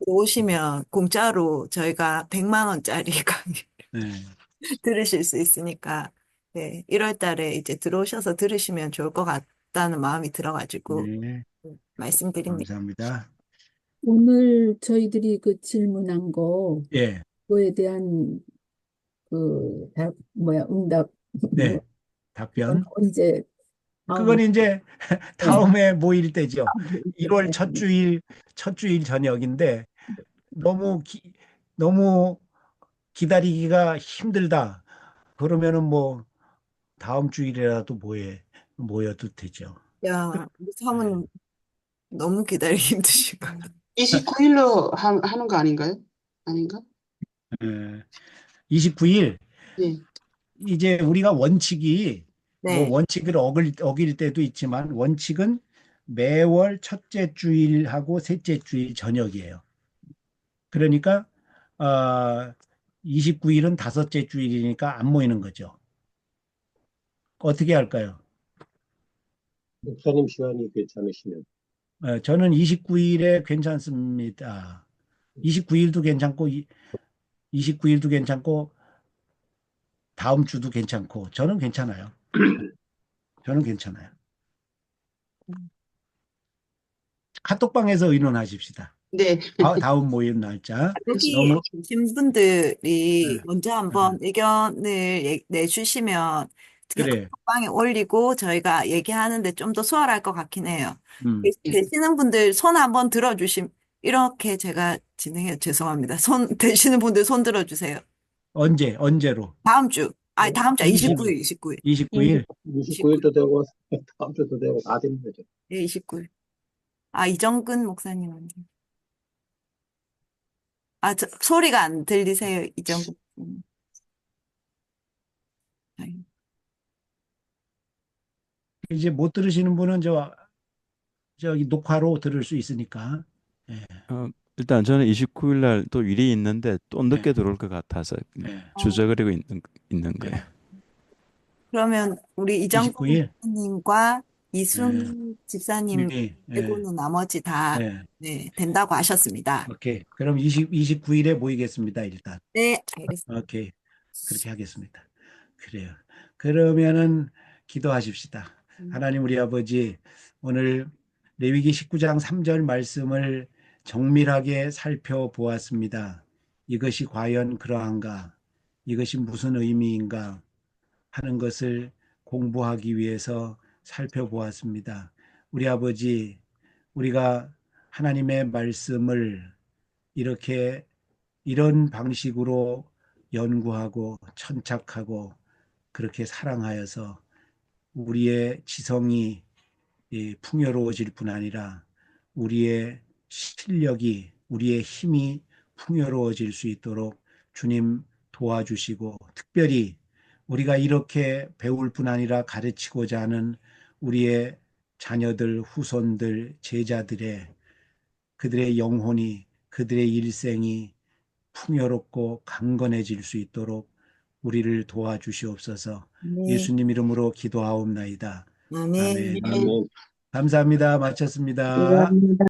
오시면 공짜로 저희가 100만 원짜리 강의 네. 들으실 수 있으니까, 네, 1월 달에 이제 들어오셔서 들으시면 좋을 것 같다는 마음이 들어가지고, 네, 말씀드립니다. 감사합니다. 오늘 저희들이 그 질문한 예, 거에 대한 응답, 네, 뭐, 그건 답변. 언제, 그건 다음에, 이제 네. 다음에 모일 때죠. 네. 1월 첫 주일 저녁인데 너무 기다리기가 힘들다. 그러면은 뭐 다음 주일이라도 모여도 되죠. 야, 우리 네. 사모님 너무 기다리기 힘드시고. 29일로 하는 거 아닌가요? 아닌가? 29일 예. 이제 우리가 원칙이 뭐 네, 원칙을 어길 때도 있지만 원칙은 매월 첫째 주일하고 셋째 주일 저녁이에요. 그러니까 29일은 다섯째 주일이니까 안 모이는 거죠. 어떻게 할까요? 목사님 시간이 괜찮으시면. 저는 29일에 괜찮습니다. 29일도 괜찮고 29일도 괜찮고 다음 주도 괜찮고 저는 괜찮아요. 저는 괜찮아요. 카톡방에서 의논하십시다. 네. 다음 모임 날짜. 여기 너무 계신 분들이 예, 먼저 예, 한번 의견을 내주시면 특히 그래. 방에 올리고 저희가 얘기하는데 좀 더 수월할 것 같긴 해요. 예. 되시는 분들 손 한번 들어주심. 이렇게 제가 진행해 죄송합니다. 되시는 분들 손 들어주세요. 언제로? 다음 주. 아니, 다음 주 20, 29일, 29일. 29일? 29일도 되고 다음 주도 되고 다 되는 거죠. 예, 29일. 아, 이정근 목사님한테. 아, 소리가 안 들리세요, 이정근. 아니. 이제 못 들으시는 분은 저기 녹화로 들을 수 있으니까. 예, 일단 저는 29일 날 또 일이 있는데 또 예, 늦게 들어올 것 같아서 예, 주저거리고 있는 예. 거예요. 그러면 우리 이정근 29일? 목사님과 예, 이순 집사님 예, 빼고는 나머지 다, 예. 네, 된다고 하셨습니다. 오케이. 그럼 29일에 모이겠습니다, 일단. 네, 알겠습니다. 오케이. 그렇게 하겠습니다. 그래요. 그러면은 기도하십시다. 하나님 우리 아버지, 오늘 레위기 19장 3절 말씀을 정밀하게 살펴보았습니다. 이것이 과연 그러한가? 이것이 무슨 의미인가? 하는 것을 공부하기 위해서 살펴보았습니다. 우리 아버지, 우리가 하나님의 말씀을 이렇게 이런 방식으로 연구하고 천착하고 그렇게 사랑하여서 우리의 지성이 풍요로워질 뿐 아니라 우리의 실력이, 우리의 힘이 풍요로워질 수 있도록 주님 도와주시고, 특별히 우리가 이렇게 배울 뿐 아니라 가르치고자 하는 우리의 자녀들, 후손들, 제자들의 그들의 영혼이, 그들의 일생이 풍요롭고 강건해질 수 있도록 우리를 도와주시옵소서. 네, 예수님 이름으로 기도하옵나이다. 아멘. 아멘. 아멘. 감사합니다. 마쳤습니다. 감사합니다.